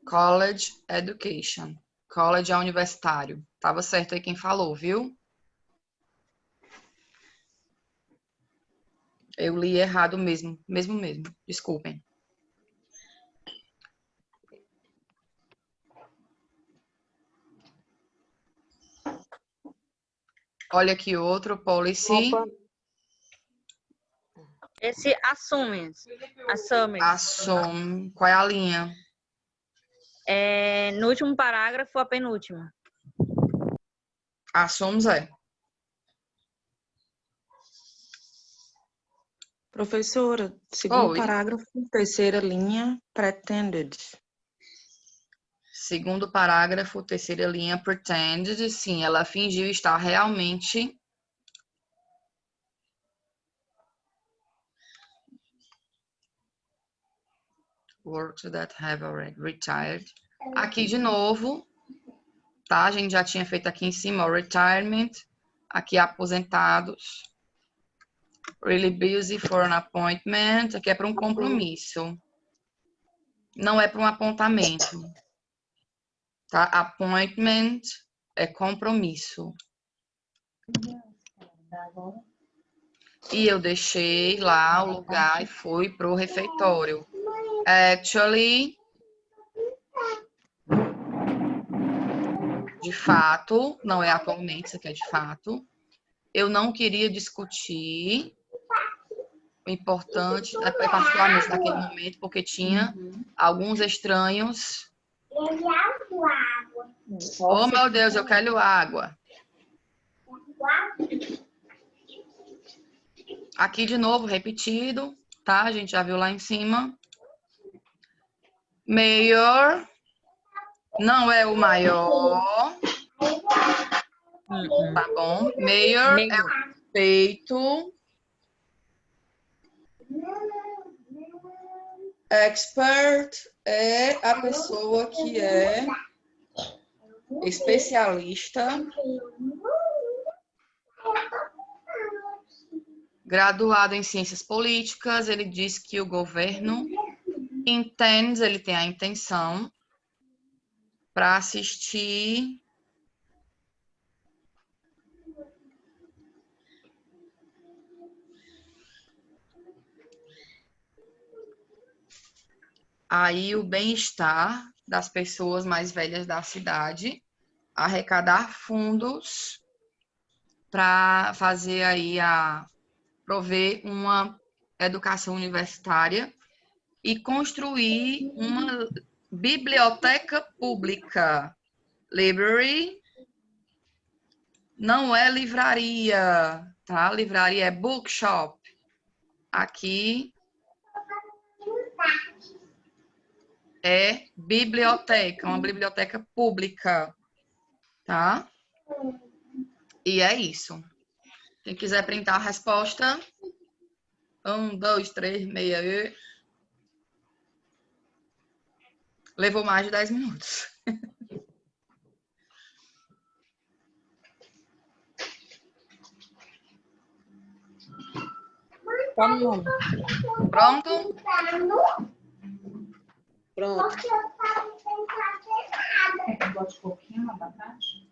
College Education. College é universitário. Tava certo aí quem falou, viu? Eu li errado mesmo. Mesmo. Desculpem. Olha aqui outro, policy. Opa. Esse assume. Assume. Qual é a linha? No último parágrafo, a penúltima. Assumes é. Professora, segundo Oi. parágrafo, terceira linha, pretended. Segundo parágrafo, terceira linha, pretended, sim, ela fingiu estar realmente workers that have already retired. Aqui de novo, tá? A gente já tinha feito aqui em cima, ó, retirement, aqui aposentados. Really busy for an appointment, aqui é para um compromisso. Não é para um apontamento. Tá? Appointment é compromisso. E eu deixei lá o lugar e fui pro refeitório. Actually, de fato, não é atualmente, isso aqui é de fato. Eu não queria discutir o importante, particularmente naquele momento, porque tinha alguns estranhos. Oh, meu Deus, eu quero água. Aqui de novo, repetido, tá? A gente já viu lá em cima. Mayor não é o maior. Tá bom. Mayor é o feito. Expert é a pessoa que é especialista. Graduado em ciências políticas, ele diz que o governo intends, ele tem a intenção para assistir aí o bem-estar das pessoas mais velhas da cidade, arrecadar fundos para fazer aí prover uma educação universitária e construir uma biblioteca pública. Library não é livraria, tá? Livraria é bookshop. Aqui é biblioteca, uma biblioteca pública, tá? E é isso. Quem quiser printar a resposta, 1, 2, 3, meia e... Levou mais de 10 minutos. Vamos. Pronto? Pronto. Quer que eu bote um pouquinho no abacate?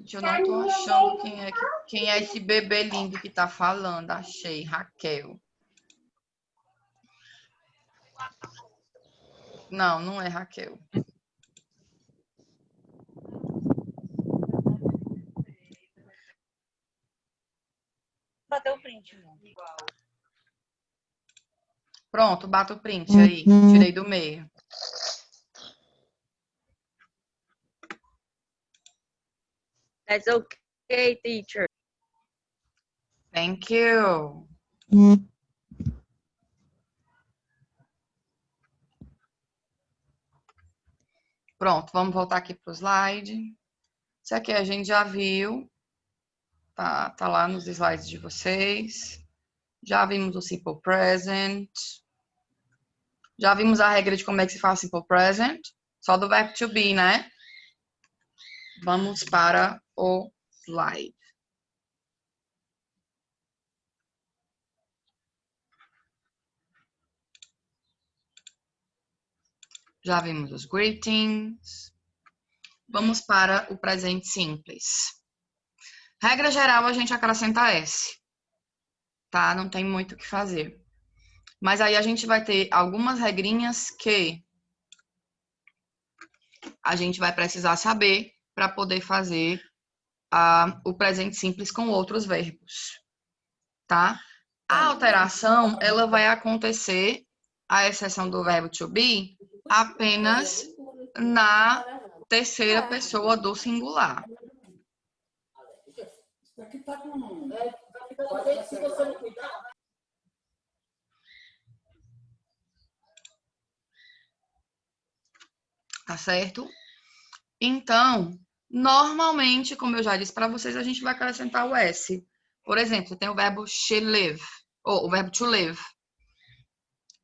Gente, eu não tô achando quem é esse bebê lindo que tá falando. Achei, Raquel. Não, não é Raquel. Bateu o print. Pronto, bata o print aí. Tirei do meio. That's okay, teacher. Thank you. Pronto, vamos voltar aqui para o slide. Isso aqui a gente já viu. Tá lá nos slides de vocês. Já vimos o Simple Present. Já vimos a regra de como é que se faz Simple Present. Só do verbo to be, né? Vamos para o slide. Já vimos os greetings. Vamos para o presente simples. Regra geral, a gente acrescenta S. Tá? Não tem muito o que fazer. Mas aí a gente vai ter algumas regrinhas que a gente vai precisar saber para poder fazer o presente simples com outros verbos. Tá? A alteração, ela vai acontecer, à exceção do verbo to be, apenas na terceira pessoa do singular. Tá certo? Então, normalmente, como eu já disse para vocês, a gente vai acrescentar o S. Por exemplo, tem o verbo she live, ou o verbo to live.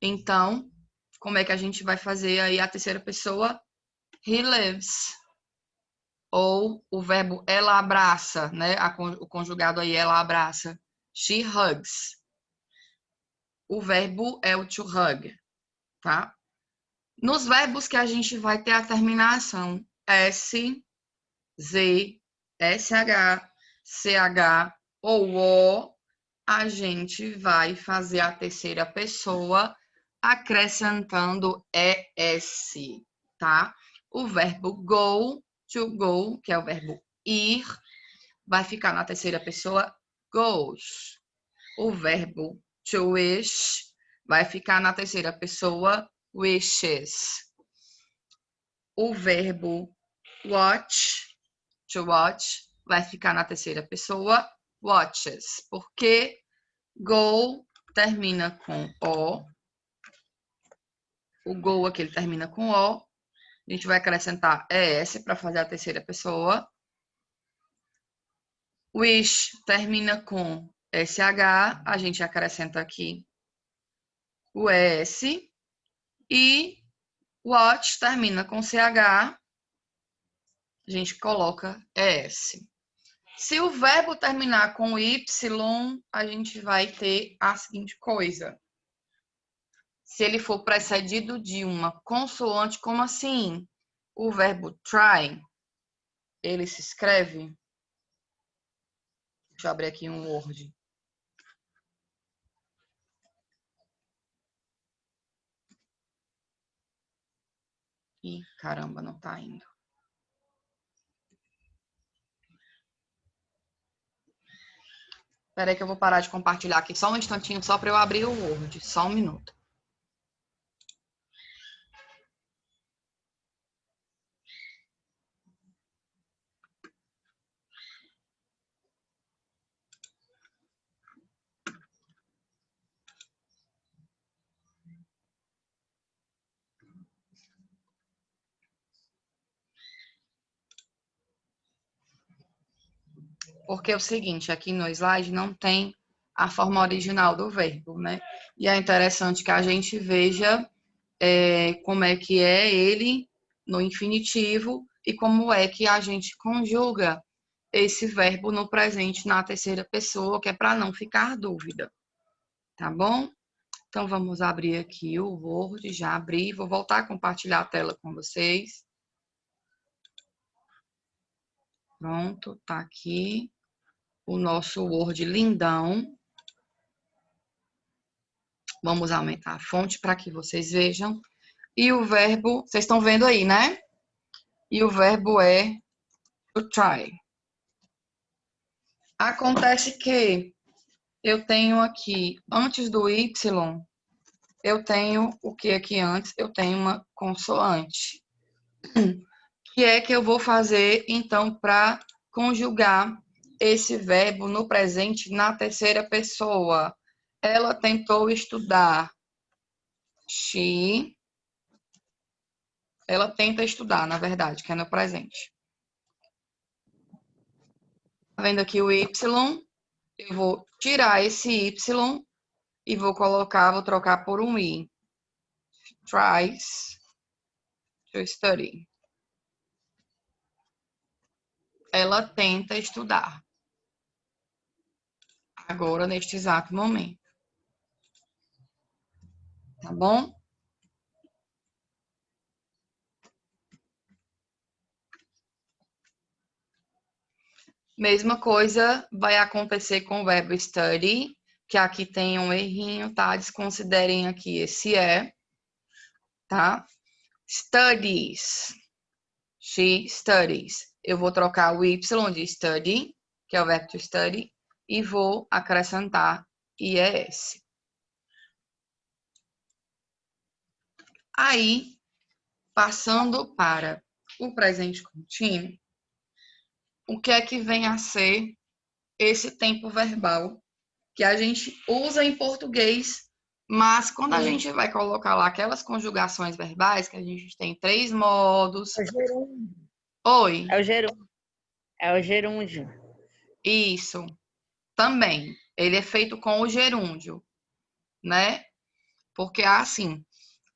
Então, como é que a gente vai fazer aí a terceira pessoa? He lives. Ou o verbo ela abraça, né? O conjugado aí, ela abraça. She hugs. O verbo é o to hug, tá? Nos verbos que a gente vai ter a terminação S, Z, SH, CH ou O, a gente vai fazer a terceira pessoa acrescentando ES, tá? O verbo go, to go, que é o verbo ir, vai ficar na terceira pessoa goes. O verbo to wish vai ficar na terceira pessoa wishes. O verbo watch, to watch, vai ficar na terceira pessoa watches. Porque go termina com O. O go aqui ele termina com O. A gente vai acrescentar ES para fazer a terceira pessoa. Wish termina com SH. A gente acrescenta aqui o ES. E watch termina com CH. A gente coloca ES. Se o verbo terminar com Y, a gente vai ter a seguinte coisa. Se ele for precedido de uma consoante, como assim? O verbo try, ele se escreve... Deixa eu abrir aqui um Word. Ih, caramba, não tá indo. Espera aí que eu vou parar de compartilhar aqui só um instantinho, só para eu abrir o Word. Só um minuto. Porque é o seguinte, aqui no slide não tem a forma original do verbo, né? E é interessante que a gente veja como é que é ele no infinitivo e como é que a gente conjuga esse verbo no presente na terceira pessoa, que é para não ficar dúvida, tá bom? Então, vamos abrir aqui o Word, já abri, vou voltar a compartilhar a tela com vocês. Pronto, tá aqui o nosso Word lindão. Vamos aumentar a fonte para que vocês vejam. E o verbo, vocês estão vendo aí, né? E o verbo é to try. Acontece que eu tenho aqui, antes do Y, eu tenho o que aqui antes? Eu tenho uma consoante. Que é que eu vou fazer, então, para conjugar esse verbo no presente na terceira pessoa? Ela tentou estudar. She. Ela tenta estudar, na verdade, que é no presente. Tá vendo aqui o Y? Eu vou tirar esse Y e vou trocar por um I. Tries to study. Ela tenta estudar. Agora, neste exato momento. Tá bom? Mesma coisa vai acontecer com o verbo study, que aqui tem um errinho, tá? Desconsiderem aqui esse tá? Studies. She studies. Eu vou trocar o Y de study, que é o verbo to study, e vou acrescentar IES. Aí, passando para o presente contínuo, o que é que vem a ser esse tempo verbal que a gente usa em português, mas quando a gente vai colocar lá aquelas conjugações verbais, que a gente tem 3 modos. É o gerúndio. Oi, É o gerúndio. É o gerúndio. isso, também. Ele é feito com o gerúndio, né? Porque, assim,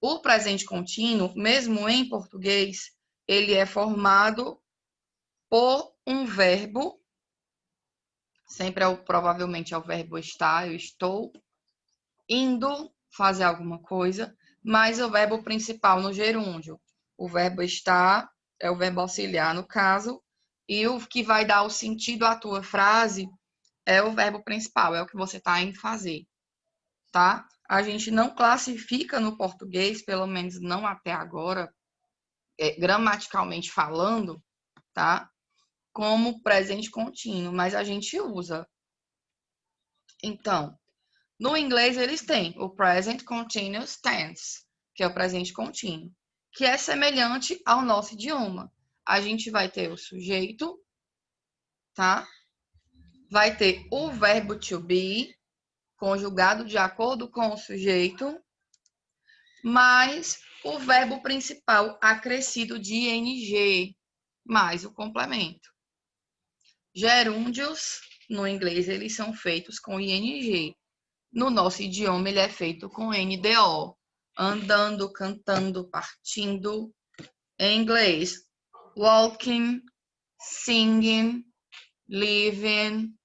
o presente contínuo, mesmo em português, ele é formado por um verbo, sempre provavelmente é o verbo estar, eu estou indo fazer alguma coisa, mas o verbo principal no gerúndio. O verbo estar é o verbo auxiliar, no caso, e o que vai dar o sentido à tua frase é o verbo principal, é o que você está indo fazer, tá? A gente não classifica no português, pelo menos não até agora, gramaticalmente falando, tá? Como presente contínuo, mas a gente usa. Então, no inglês eles têm o present continuous tense, que é o presente contínuo, que é semelhante ao nosso idioma. A gente vai ter o sujeito, tá? Vai ter o verbo to be, conjugado de acordo com o sujeito, mais o verbo principal acrescido de ing, mais o complemento. Gerúndios, no inglês, eles são feitos com ing. No nosso idioma, ele é feito com NDO. Andando, cantando, partindo. Em inglês, walking, singing, living,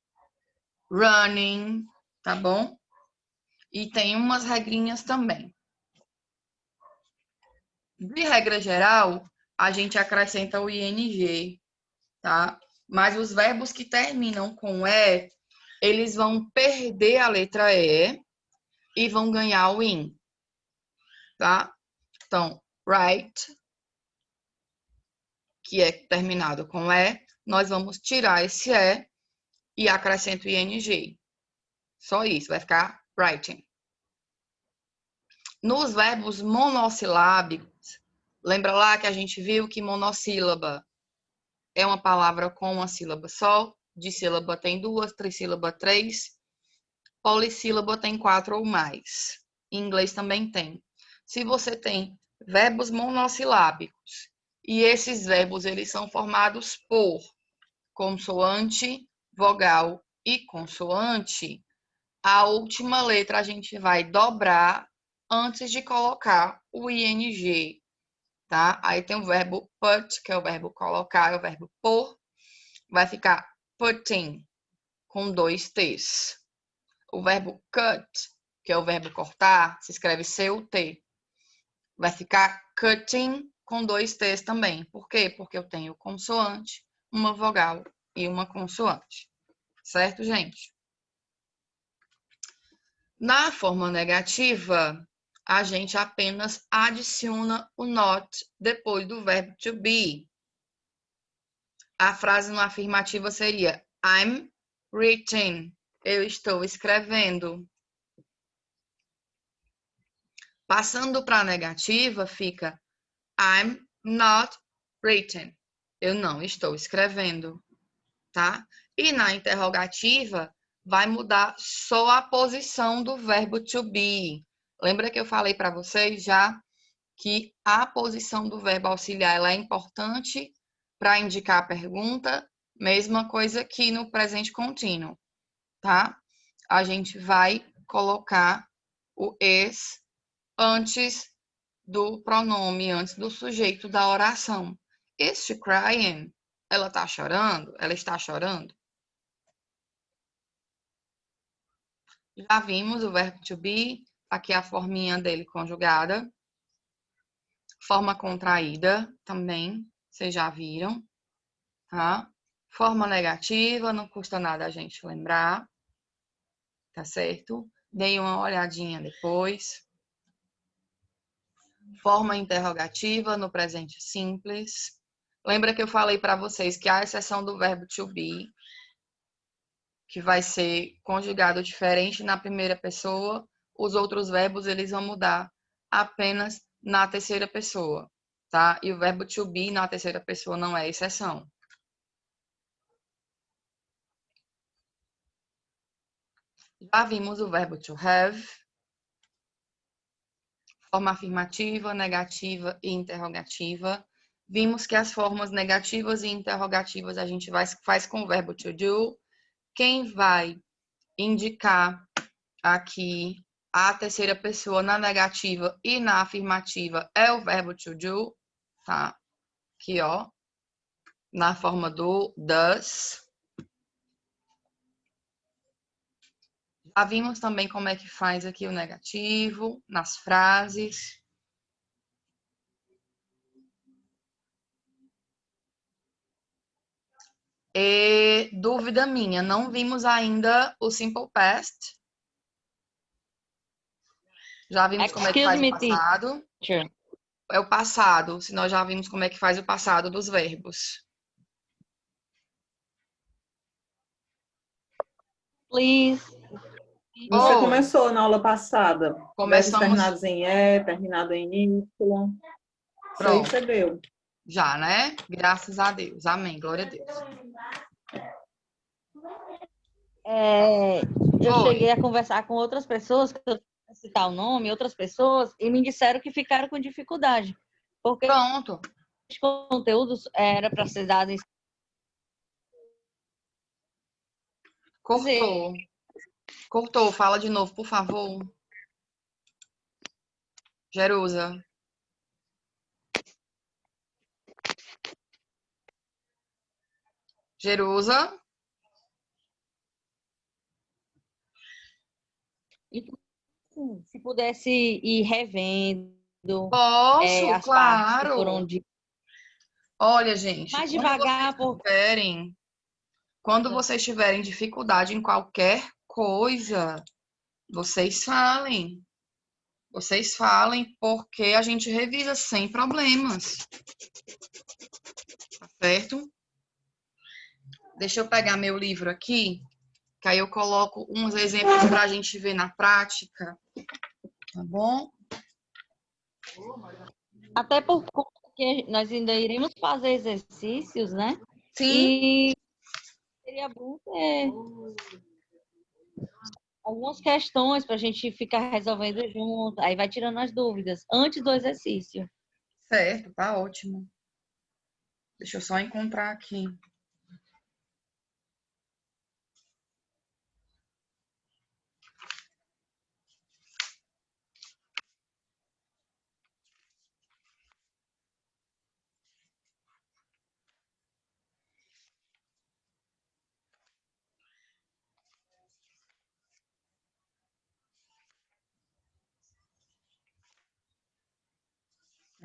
running, tá bom? E tem umas regrinhas também. De regra geral, a gente acrescenta o ing, tá? Mas os verbos que terminam com E, eles vão perder a letra E e vão ganhar o in, tá? Então, write, que é terminado com E, nós vamos tirar esse E e acrescento o ing. Só isso, vai ficar writing. Nos verbos monossilábicos, lembra lá que a gente viu que monossílaba é uma palavra com uma sílaba só, dissílaba tem 2, trissílaba 3, polissílaba tem 4 ou mais. Em inglês também tem. Se você tem verbos monossilábicos e esses verbos eles são formados por consoante, vogal e consoante, a última letra a gente vai dobrar antes de colocar o ing, tá? Aí tem o verbo put, que é o verbo colocar, é o verbo pôr, vai ficar putting, com 2 t's. O verbo cut, que é o verbo cortar, se escreve C-U-T, vai ficar cutting, com 2 t's também. Por quê? Porque eu tenho consoante, uma vogal e uma consoante. Certo, gente? Na forma negativa, a gente apenas adiciona o not depois do verbo to be. A frase no afirmativa seria I'm writing. Eu estou escrevendo. Passando para a negativa, fica I'm not writing. Eu não estou escrevendo, tá? E na interrogativa, vai mudar só a posição do verbo to be. Lembra que eu falei para vocês já que a posição do verbo auxiliar ela é importante para indicar a pergunta, mesma coisa que no presente contínuo, tá? A gente vai colocar o is antes do pronome, antes do sujeito da oração. Is she crying? Ela está chorando? Ela está chorando? Já vimos o verbo to be, aqui a forminha dele conjugada. Forma contraída também, vocês já viram, tá? Forma negativa, não custa nada a gente lembrar, tá certo? Dei uma olhadinha depois. Forma interrogativa no presente simples. Lembra que eu falei para vocês que a exceção do verbo to be, que vai ser conjugado diferente na primeira pessoa, os outros verbos eles vão mudar apenas na terceira pessoa, tá? E o verbo to be na terceira pessoa não é exceção. Já vimos o verbo to have, forma afirmativa, negativa e interrogativa. Vimos que as formas negativas e interrogativas a gente faz com o verbo to do. Quem vai indicar aqui a terceira pessoa na negativa e na afirmativa é o verbo to do, tá? Aqui, ó, na forma do does. Já vimos também como é que faz aqui o negativo nas frases. E dúvida minha, não vimos ainda o simple past. Já vimos como é que faz o passado. Teacher. É o passado, se nós já vimos como é que faz o passado dos verbos. Please. Você Oi. começou na aula passada. Começamos. Verbos terminados em E, terminado em Y. Isso aí você deu. Já, né? Graças a Deus. Amém. Glória a Deus. Eu Oi. cheguei a conversar com outras pessoas, que eu não vou citar o nome, outras pessoas, e me disseram que ficaram com dificuldade. Porque Pronto. os conteúdos era para ser dados em Cortou. Cortou. Fala de novo, por favor. Jerusa. Jerusa. se pudesse ir revendo Posso, as partes que claro. foram de Olha, gente. mais devagar, porque Quando vocês tiverem dificuldade em qualquer coisa, vocês falem. Vocês falem, porque a gente revisa sem problemas. Tá certo? Deixa eu pegar meu livro aqui, que aí eu coloco uns exemplos para a gente ver na prática. Tá bom? até porque nós ainda iremos fazer exercícios, né? Sim. E seria bom ter algumas questões para a gente ficar resolvendo junto. Aí vai tirando as dúvidas antes do exercício. Certo, tá ótimo. Deixa eu só encontrar aqui.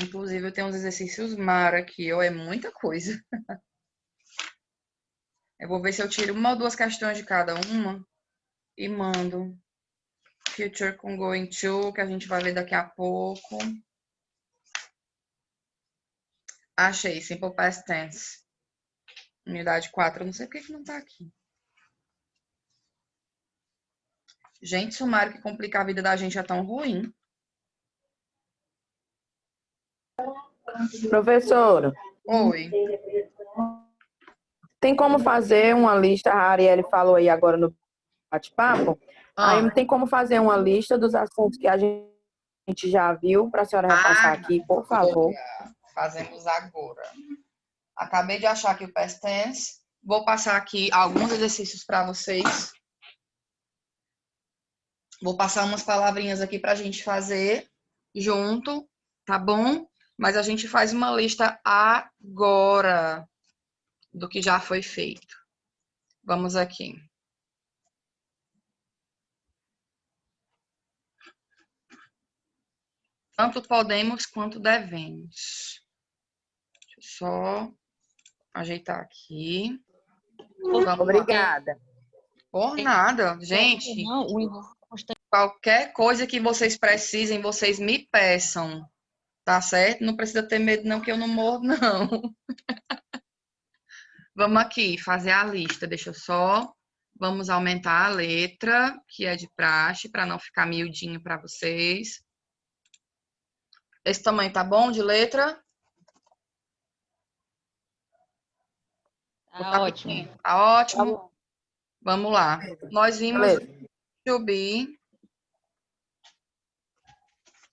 Inclusive, eu tenho uns exercícios mar aqui, ó, é muita coisa. Eu vou ver se eu tiro uma ou duas questões de cada uma e mando. Future com going to, que a gente vai ver daqui a pouco. Achei, simple past tense. Unidade 4, eu não sei por que não tá aqui. Gente, sumário que complica a vida da gente é tão ruim. Professora, Oi. tem como fazer uma lista, a Arielle falou aí agora no bate-papo, aí tem como fazer uma lista dos assuntos que a gente já viu, para a senhora repassar aqui, por favor. Fazemos agora. Acabei de achar aqui o past tense. Vou passar aqui alguns exercícios para vocês. Vou passar umas palavrinhas aqui para a gente fazer junto, tá bom? Mas a gente faz uma lista agora do que já foi feito. Vamos aqui. Tanto podemos quanto devemos. Deixa eu só ajeitar aqui. Obrigada. Por nada, gente. Qualquer coisa que vocês precisem, vocês me peçam. Tá certo? Não precisa ter medo não, que eu não morro, não. Vamos aqui fazer a lista. Deixa eu só... Vamos aumentar a letra, que é de praxe, para não ficar miudinho para vocês. Esse tamanho tá bom de letra? Tá ótimo. Tá ótimo. Tá bom. Vamos lá. Nós vimos to be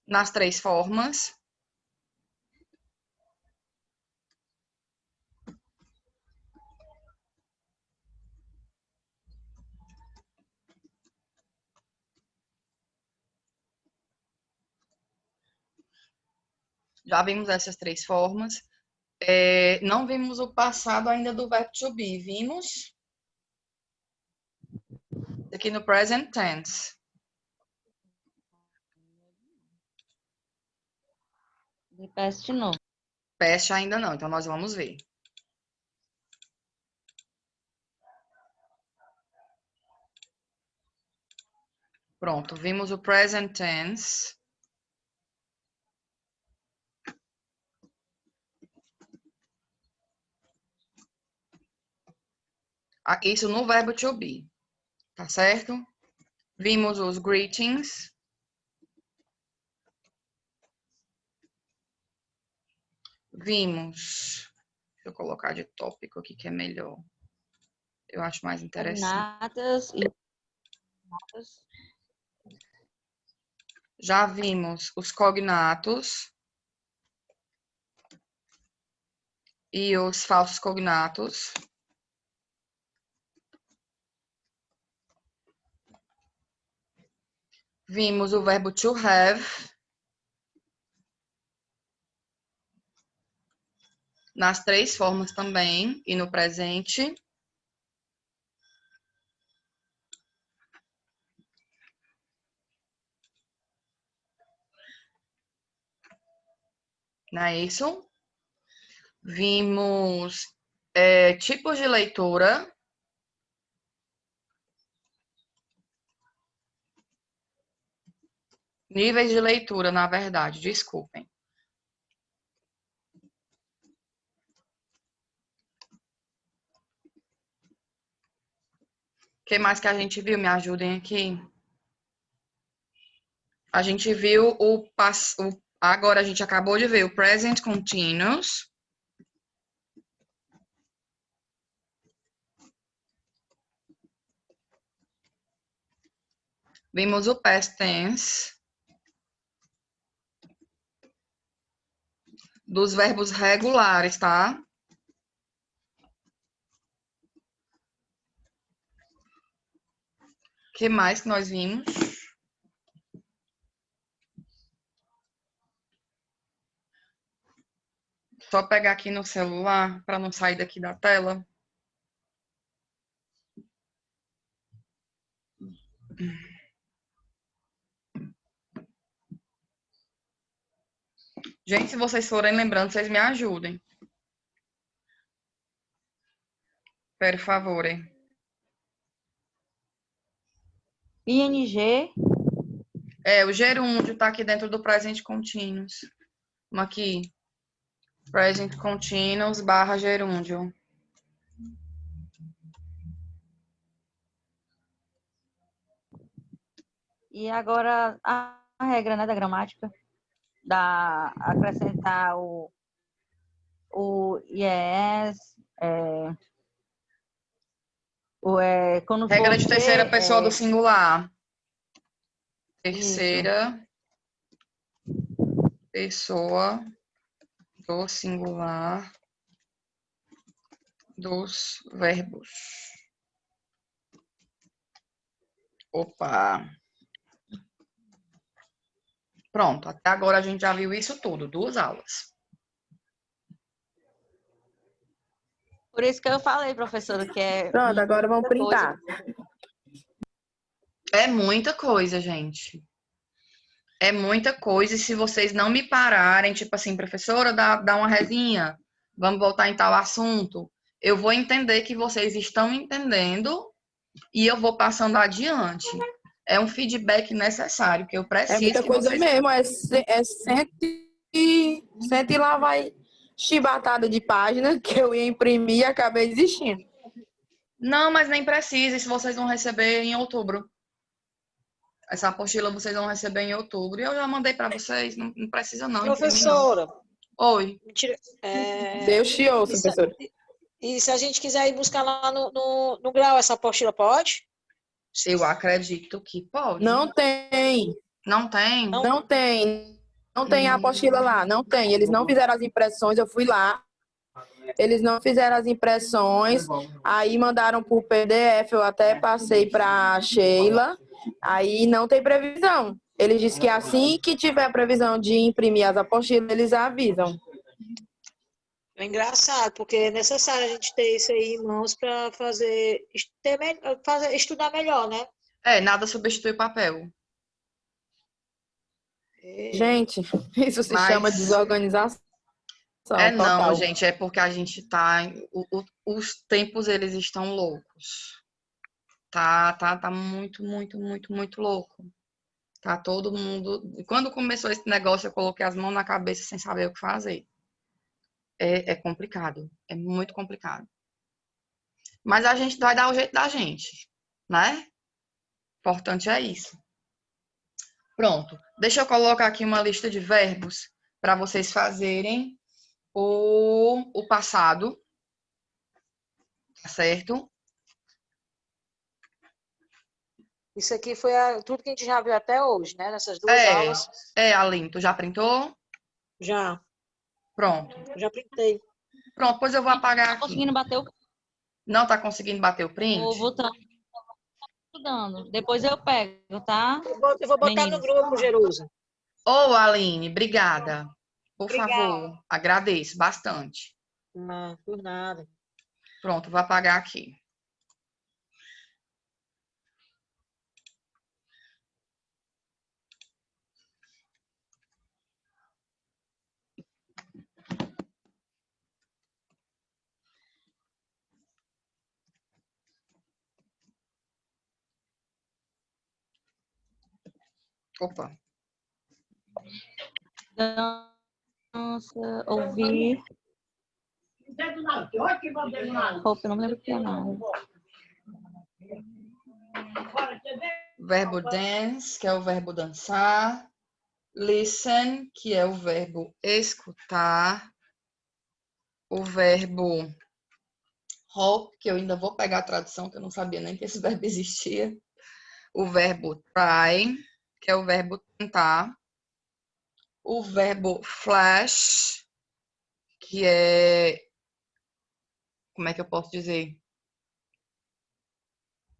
nas 3 formas. Já vimos essas 3 formas. Não vimos o passado ainda do verbo to be. Vimos? Aqui no present tense. De past não. Past ainda não, então nós vamos ver. Pronto, vimos o present tense. Isso no verbo to be, tá certo? Vimos os greetings. Vimos. Deixa eu colocar de tópico aqui que é melhor. Eu acho mais interessante. Cognatas e Já vimos os cognatos e os falsos cognatos. Vimos o verbo to have. Nas 3 formas também e no presente. Não é isso? Vimos tipos de leitura. Níveis de leitura, na verdade, desculpem. O que mais que a gente viu? Me ajudem aqui. A gente viu agora a gente acabou de ver o present continuous. Vimos o past tense. Dos verbos regulares, tá? O que mais que nós vimos? Só pegar aqui no celular para não sair daqui da tela. Gente, se vocês forem lembrando, vocês me ajudem. Por favor. ING. O gerúndio tá aqui dentro do present continuous. Vamos aqui. Present continuous / gerúndio. E agora a regra, né, da gramática, acrescentar o yes, quando Regra de for terceira ser, pessoa do singular. Terceira pessoa do singular dos verbos. Opa! Pronto, até agora a gente já viu isso tudo, 2 aulas. Por isso que eu falei, professora, que é... Pronto, agora vamos printar. É muita coisa, gente. É muita coisa, e se vocês não me pararem, tipo assim, professora, dá uma resinha, vamos voltar em tal assunto, eu vou entender que vocês estão entendendo e eu vou passando adiante. É um feedback necessário, que eu preciso. É muita coisa vocês... mesmo, sente lá vai chibatada de página que eu ia imprimir e acabei desistindo. Não, mas nem precisa, isso vocês vão receber em outubro. Essa apostila vocês vão receber em outubro. E eu já mandei para vocês, não precisa não. Professora. Oi. Mentira, Deus te ouça, professora. E se a gente quiser ir buscar lá no grau, essa apostila pode? Eu acredito que pode. Não tem. Não tem? Não tem. Não tem a apostila lá. Não tem. Eles não fizeram as impressões. Eu fui lá. Eles não fizeram as impressões. Aí mandaram por PDF. Eu até passei para a Sheila. Aí não tem previsão. Eles disseram que assim que tiver a previsão de imprimir as apostilas, eles avisam. É engraçado, porque é necessário a gente ter isso aí em mãos para estudar melhor, né? Nada substitui papel. Gente, isso se chama desorganização. Não, total. gente, é porque a gente tá. Os tempos, eles estão loucos. Tá muito, muito, muito, muito louco. Tá todo mundo. Quando começou esse negócio, eu coloquei as mãos na cabeça sem saber o que fazer. É complicado. É muito complicado. Mas a gente vai dar o jeito da gente, né? O importante é isso. Pronto. Deixa eu colocar aqui uma lista de verbos para vocês fazerem o passado. Tá certo? Isso aqui foi tudo que a gente já viu até hoje, né? Nessas duas aulas. Aline, tu já printou? Já. Pronto. Já printei. Pronto, pois eu vou apagar Não aqui. conseguindo bater o Não tá conseguindo bater o print? Vou botando. Estudando. Depois eu pego, tá? Eu vou botar no grupo, Jerusa. Ô, Aline, obrigada. Por Obrigada. favor, agradeço bastante. Não, por nada. Pronto, vou apagar aqui. Opa. Dança, ouvir. Roupa, eu não lembro o que é, não. Verbo dance, que é o verbo dançar. Listen, que é o verbo escutar. O verbo hope, que eu ainda vou pegar a tradução, que eu não sabia nem que esse verbo existia. O verbo try, que é o verbo tentar. O verbo flash, que é... Como é que eu posso dizer?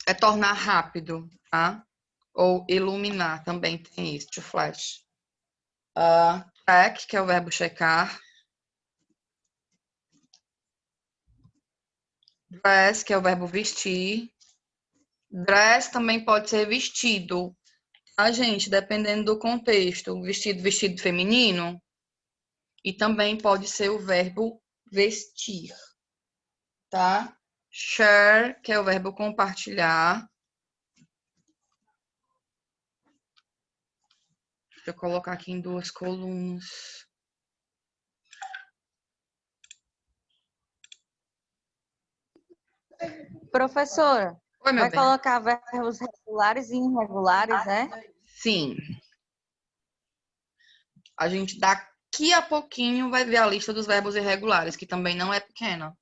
É tornar rápido, tá? Ou iluminar, também tem isso, to flash. Check, que é o verbo checar. Dress, que é o verbo vestir. Dress também pode ser vestido, tá, gente? Dependendo do contexto. Vestido feminino. E também pode ser o verbo vestir, tá? Share, que é o verbo compartilhar. Deixa eu colocar aqui em 2 colunas. Professora, Oi, meu vai bem. colocar verbos regulares e irregulares, né? Sim. A gente daqui a pouquinho vai ver a lista dos verbos irregulares, que também não é pequena.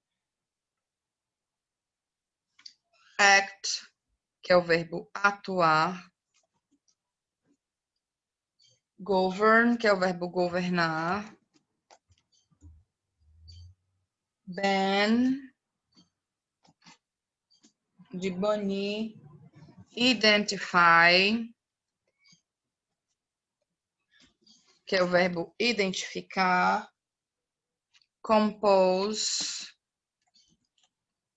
Act, que é o verbo atuar. Govern, que é o verbo governar. Ban, de banir. Identify, que é o verbo identificar. Compose,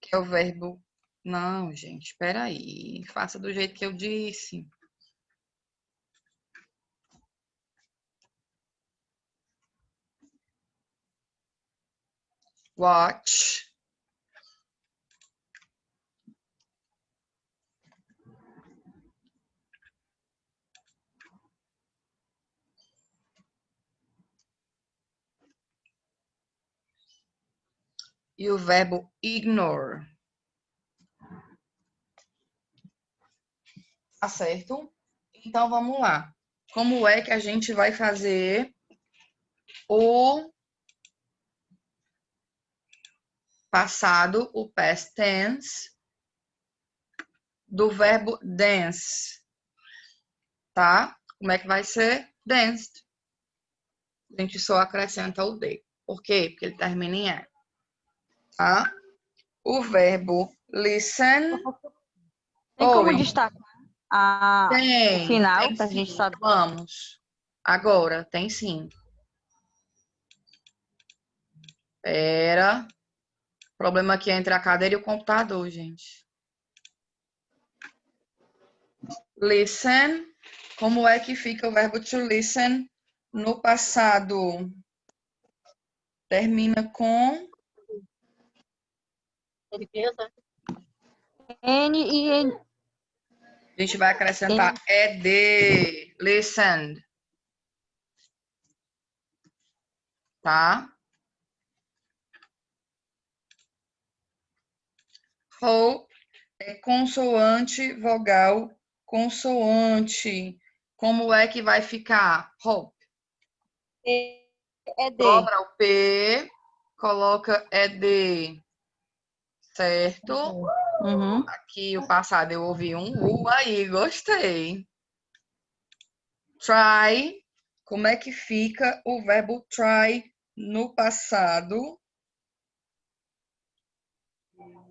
que é o verbo... Não, gente, espera aí. Faça do jeito que eu disse. Watch. E o verbo ignore. Tá certo? Então, vamos lá. Como é que a gente vai fazer passado, o past tense do verbo dance, tá? Como é que vai ser? Danced. A gente só acrescenta o D. Por quê? Porque ele termina em E, tá? O verbo listen. Tem como Oi. destacar o Tem final, pra sim. gente saber? Vamos. Agora, tem sim. Pera. Problema aqui é entre a cadeira e o computador, gente. Listen. Como é que fica o verbo to listen no passado? Termina com N e N. a gente vai acrescentar ed. Listened. Tá? Hope é consoante, vogal, consoante. Como é que vai ficar? Hope. É D. Dobra o P, coloca ed. Certo? Uhum. Aqui o passado eu ouvi um U aí, gostei. Try. Como é que fica o verbo try no passado?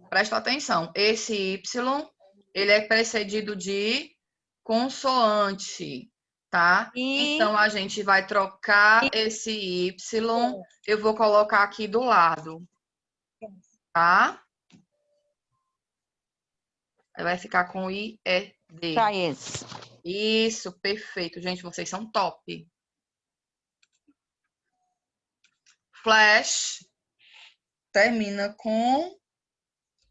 Presta atenção. Esse Y, ele é precedido de consoante, tá? Então, a gente vai trocar esse Y. Eu vou colocar aqui do lado, tá? Aí vai ficar com I-E-D. Try it. Isso, perfeito. Gente, vocês são top. Flash termina com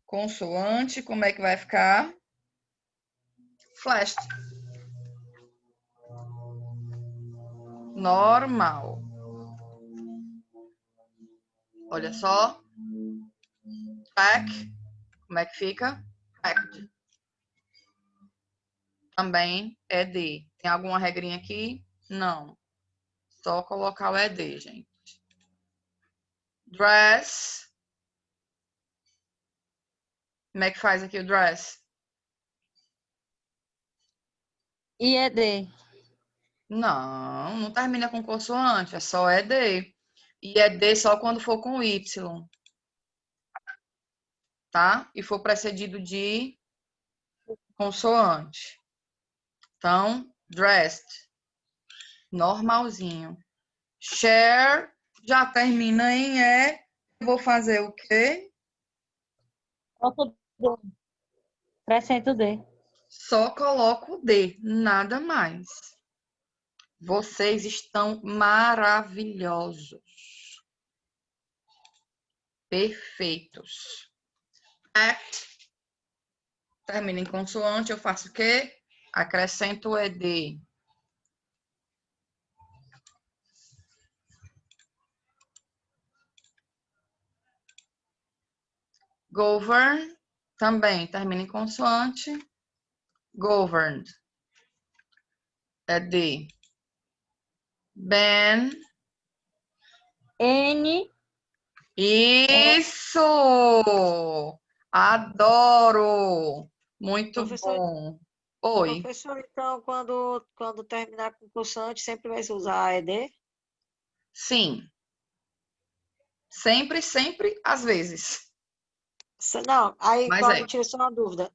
consoante. Como é que vai ficar? Flash. Normal. Olha só. Pack. Como é que fica? Packed. Também é D. Tem alguma regrinha aqui? Não. Só colocar o ED, gente. Dress. Como é que faz aqui o dress? E é D. Não, não termina com consoante, é só ED. E ED só quando for com Y. Tá? E for precedido de consoante. Então, dressed. Normalzinho. Share já termina em E. Vou fazer o quê? Acrescento D. Só coloco o D, nada mais. Vocês estão maravilhosos. Perfeitos. Act. Termina em consoante, eu faço o quê? Acrescento o ED. Govern. Também termina em consoante. Governed. ED. Ban. N. Isso! Adoro! Muito bom. Oi. Professor, então, quando terminar com consoante, sempre vai se usar ED? Sim. Sempre, sempre, às vezes. Não, aí Mas quando é. tira só uma dúvida,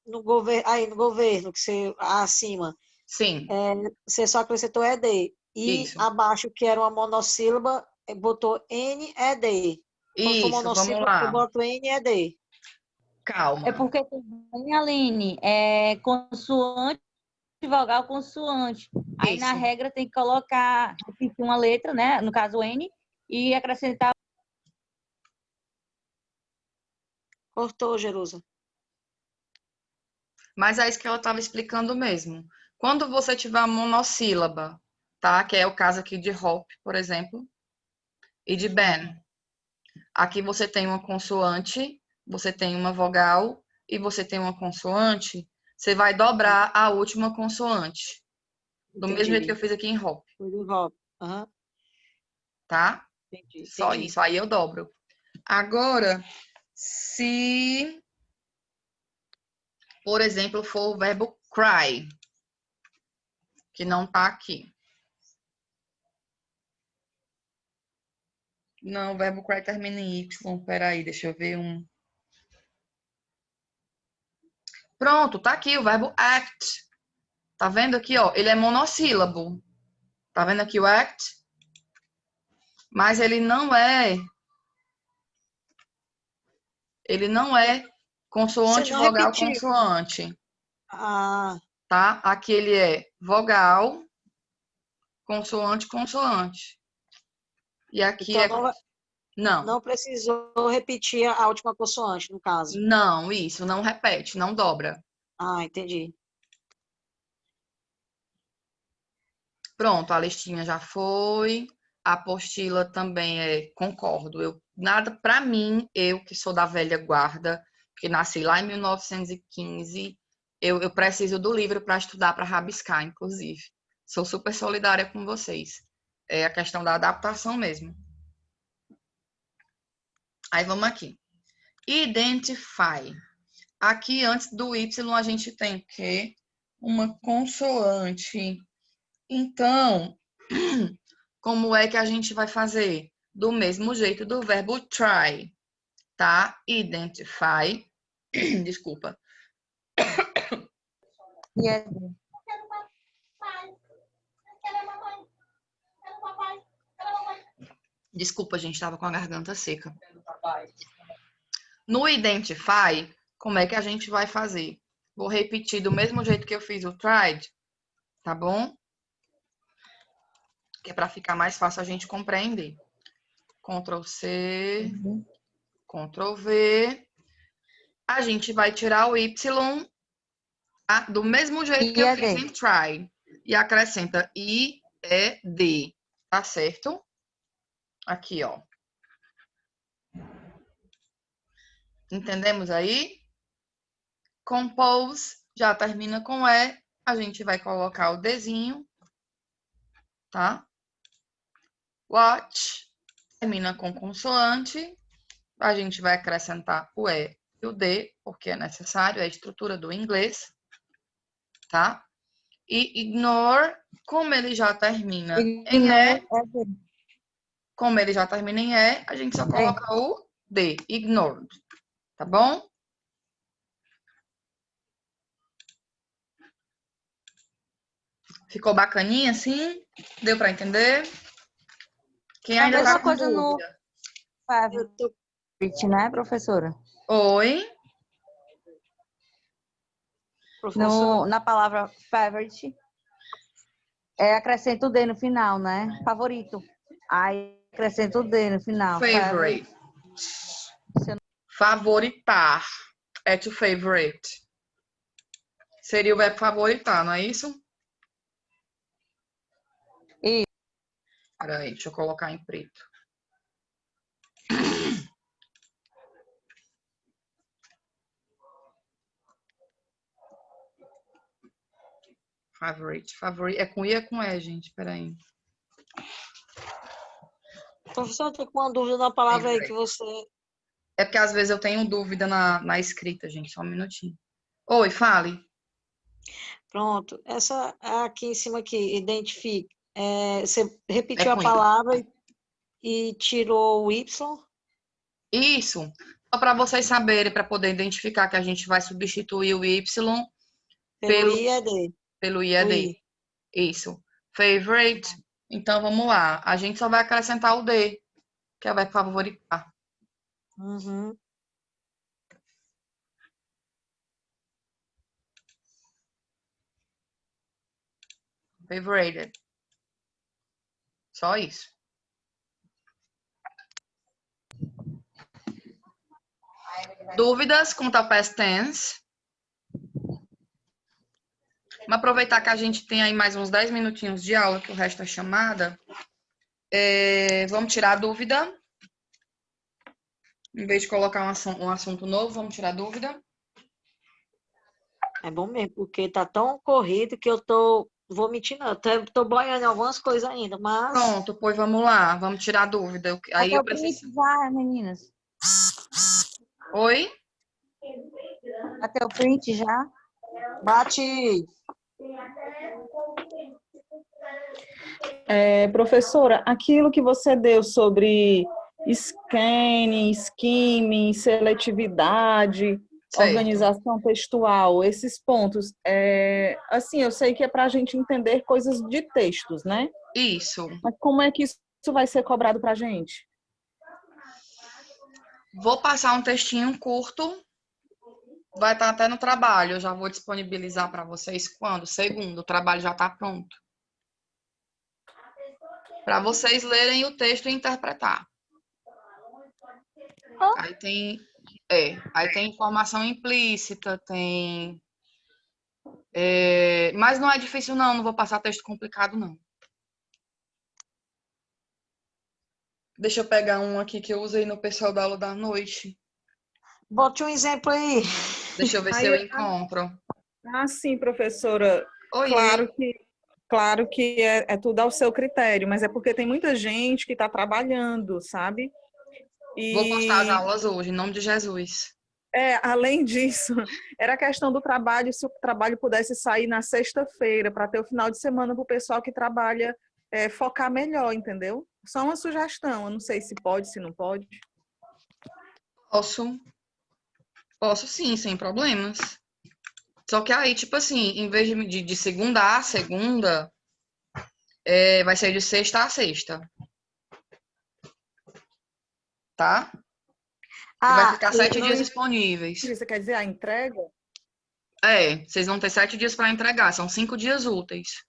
no governo, que você acima, Sim. você só acrescentou ED. E Isso. abaixo, que era uma monossílaba, botou NED. Quando for Isso, vamos monossílaba, eu lá. boto NED. Calma. É porque também, Aline, é consoante, vogal, consoante. Aí na Isso. regra tem que colocar, repetir uma letra, né? No caso N, e acrescentar. Cortou, Jerusa. Mas é isso que ela estava explicando mesmo. Quando você tiver a monossílaba, tá? Que é o caso aqui de Hope, por exemplo, e de Ben. Aqui você tem uma consoante, você tem uma vogal e você tem uma consoante. Você vai dobrar a última consoante. Do mesmo jeito que eu fiz aqui em Hope. Foi do Hop. Aham. Tá? Entendi. Só isso. Aí eu dobro. Agora, Se, por exemplo, for o verbo cry, que não está aqui. Não, o verbo cry termina em Y. Peraí, deixa eu ver um. Pronto, tá aqui o verbo act. Tá vendo aqui, ó? Ele é monossílabo. Tá vendo aqui o act? Mas ele não é consoante, Você não vogal, repetiu. consoante. Ah, Tá? Aqui ele é vogal, consoante, consoante. E aqui então é... não precisou repetir a última consoante, no caso. Não, isso, não repete, não dobra. Ah, entendi. Pronto, a listinha já foi. A apostila também concordo. Nada para mim, eu que sou da velha guarda, que nasci lá em 1915, eu preciso do livro para estudar, para rabiscar, inclusive. Sou super solidária com vocês. É a questão da adaptação mesmo. Aí vamos aqui. Identify. Aqui, antes do Y, a gente tem o quê? Uma consoante. Então, como é que a gente vai fazer? Do mesmo jeito do verbo try, tá? Identify. Desculpa. Desculpa, gente, estava com a garganta seca. No identify, como é que a gente vai fazer? Vou repetir do mesmo jeito que eu fiz o tried, tá bom? Que é para ficar mais fácil a gente compreender. Ctrl C, Ctrl V. A gente vai tirar o Y, tá? Do mesmo jeito que eu fiz em try. E acrescenta I, E, D. Tá certo? Aqui, ó. Entendemos aí? Compose já termina com E. A gente vai colocar o Dzinho, tá? Watch termina com consoante. A gente vai acrescentar o E e o D, porque é necessário, é a estrutura do inglês, tá? E ignore, como ele já termina em E, a gente só coloca o D, ignored, tá bom? Ficou bacaninha assim? Deu para entender? Quem ainda tá com dúvida? Né, professora? Oi? Na palavra favorite, acrescenta o D no final, né? Favorito. Aí acrescenta o D no final. Favorite. Favoritar. É to favorite. Seria o verbo favoritar, não é isso? Isso. Peraí, deixa eu colocar em preto. Favorite. É com I ou é com E, gente? Peraí. Professor, eu tô com uma dúvida na palavra aí que você... É porque às vezes eu tenho dúvida na escrita, gente. Só um minutinho. Oi, fale. Pronto. Essa aqui em cima aqui, identifique. Você repetiu a com palavra e tirou o Y? Isso. Só para vocês saberem, para poder identificar que a gente vai substituir o Y Pelo IED. Pelo IED. Isso. Favorite. Então, vamos lá. A gente só vai acrescentar o D, que é o verbo favoritar. Uhum. Favorated. Só isso. Dúvidas quanto ao past tense? Vamos aproveitar que a gente tem aí mais uns 10 minutinhos de aula, que o resto é chamada. Vamos tirar a dúvida. Em vez de colocar um assunto novo, vamos tirar a dúvida. É bom mesmo, porque tá tão corrido que eu tô... Vou mentir, não. Eu tô boiando em algumas coisas ainda, mas... Pronto, pois vamos lá. Vamos tirar a dúvida. Aí eu preciso... Vai, meninas. Oi? Até o print já? Bate. Professora, aquilo que você deu sobre scanning, skimming, seletividade, Certo. organização textual, esses pontos, assim, eu sei que é para a gente entender coisas de textos, né? Isso. Mas como é que isso vai ser cobrado para a gente? Vou passar um textinho curto. Vai estar até no trabalho. Eu já vou disponibilizar para vocês quando? Segundo, o trabalho já está pronto. Para vocês lerem o texto e interpretar. Aí tem informação implícita, mas não é difícil não vou passar texto complicado não. Deixa eu pegar um aqui que eu usei no pessoal da aula da noite. Bote um exemplo aí. Deixa eu ver se eu encontro. Sim, professora. Oi. Claro que é tudo ao seu critério, mas é porque tem muita gente que está trabalhando, sabe? Vou postar as aulas hoje, em nome de Jesus. Além disso, era a questão do trabalho, se o trabalho pudesse sair na sexta-feira, para ter o final de semana para o pessoal que trabalha focar melhor, entendeu? Só uma sugestão, eu não sei se pode, se não pode. Posso sim, sem problemas. Só que aí, tipo assim, em vez de segunda a segunda, vai ser de sexta a sexta. Tá? E vai ficar 7 dias disponíveis. Você quer dizer a entrega? Vocês vão ter 7 dias para entregar, são 5 dias úteis.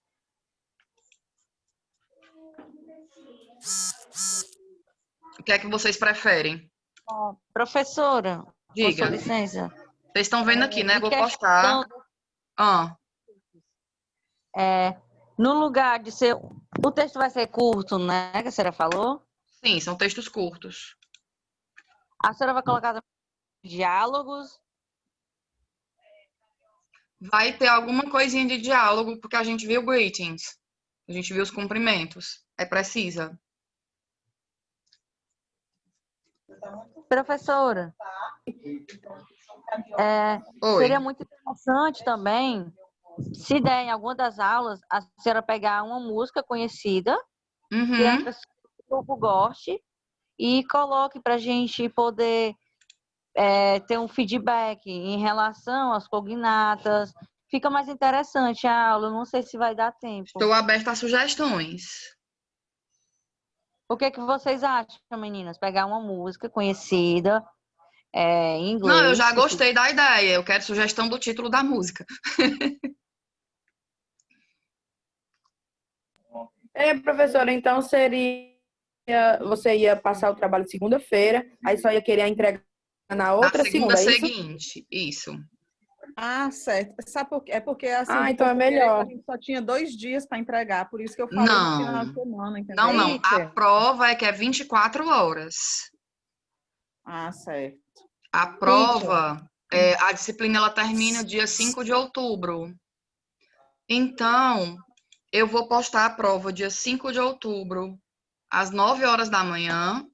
O que é que vocês preferem? Professora, Diga. com licença. Vocês estão vendo aqui, né? Vou postar. No lugar de ser... O texto vai ser curto, né? Que a senhora falou? Sim, são textos curtos. A senhora vai colocar diálogos? Vai ter alguma coisinha de diálogo, porque a gente viu greetings. A gente viu os cumprimentos. Precisa. Professora, seria muito interessante também, se der em alguma das aulas, a senhora pegar uma música conhecida, que a pessoa do grupo goste, e coloque para a gente poder ter um feedback em relação às cognatas. Fica mais interessante a aula, não sei se vai dar tempo. Estou aberta a sugestões. O que vocês acham, meninas? Pegar uma música conhecida em inglês. Não, eu já gostei da ideia. Eu quero sugestão do título da música. Professora, então você ia passar o trabalho segunda-feira, aí só ia querer a entrega na outra segunda, é isso? Seguinte, isso. Certo. Sabe por quê? É porque assim, então é melhor. A gente só tinha 2 dias para entregar, por isso que eu falei no final de semana, entendeu? Não. A prova é 24 horas. Certo. A prova, a disciplina ela termina dia 5 de outubro. Então, eu vou postar a prova dia 5 de outubro, às 9 horas da manhã.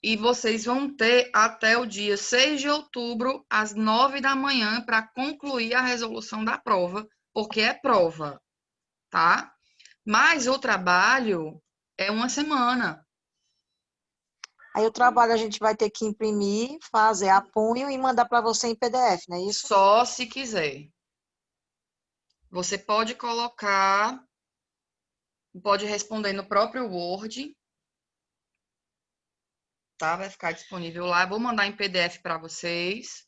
E vocês vão ter até o dia 6 de outubro, às 9 da manhã, para concluir a resolução da prova, porque é prova, tá? Mas o trabalho é uma semana. Aí o trabalho a gente vai ter que imprimir, fazer apunho e mandar para você em PDF, não é isso? Só se quiser. Você pode colocar, pode responder no próprio Word, tá? Vai ficar disponível lá. Eu vou mandar em PDF para vocês.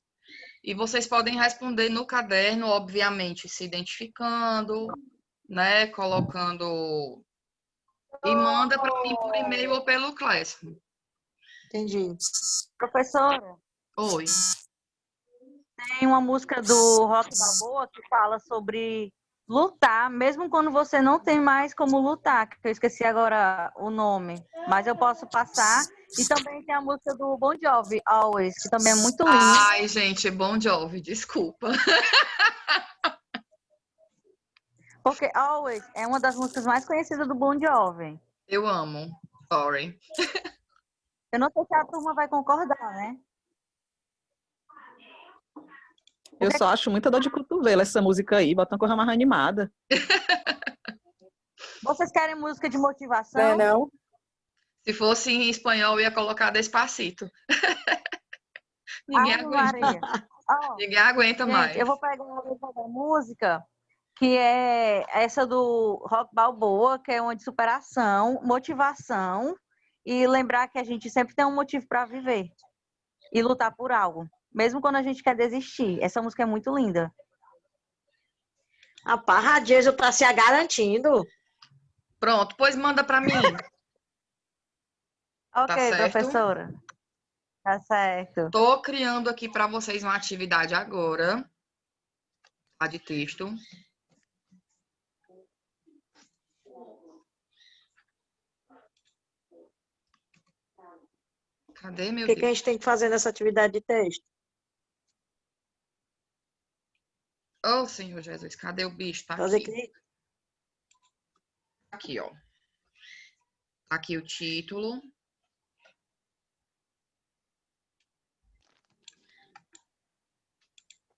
E vocês podem responder no caderno, obviamente, se identificando, né? Colocando... E manda para mim por e-mail ou pelo Classroom. Entendi. Professora. Oi. Tem uma música do Rock Balboa que fala sobre lutar, mesmo quando você não tem mais como lutar, que eu esqueci agora o nome, mas eu posso passar. E também tem a música do Bon Jovi, Always, que também é muito linda. Ai, gente, Bon Jovi, desculpa. Porque Always é uma das músicas mais conhecidas do Bon Jovi. Eu amo. Sorry. Eu não sei se a turma vai concordar, né? Eu só acho muita dor de cotovelo essa música aí. Bota uma coisa mais animada. Vocês querem música de motivação? Não é não? Se fosse em espanhol, eu ia colocar Despacito. Ninguém Ave aguenta. Maria. Ó, Ninguém aguenta gente, mais. eu vou pegar uma letra da música, que é essa do Rock Balboa, que é uma de superação, motivação e lembrar que a gente sempre tem um motivo para viver e lutar por algo, mesmo quando a gente quer desistir. Essa música é muito linda. A Parra Diesel tá se garantindo. Pronto, pois manda para mim. Ok, certo? professora. Tá certo. Tô criando aqui para vocês uma atividade agora, a de texto. Cadê, meu O que Deus? a gente tem que fazer nessa atividade de texto? Oh, Senhor Jesus, cadê o bicho? Tá Fazer aqui. que... Aqui, ó. Tá aqui o título.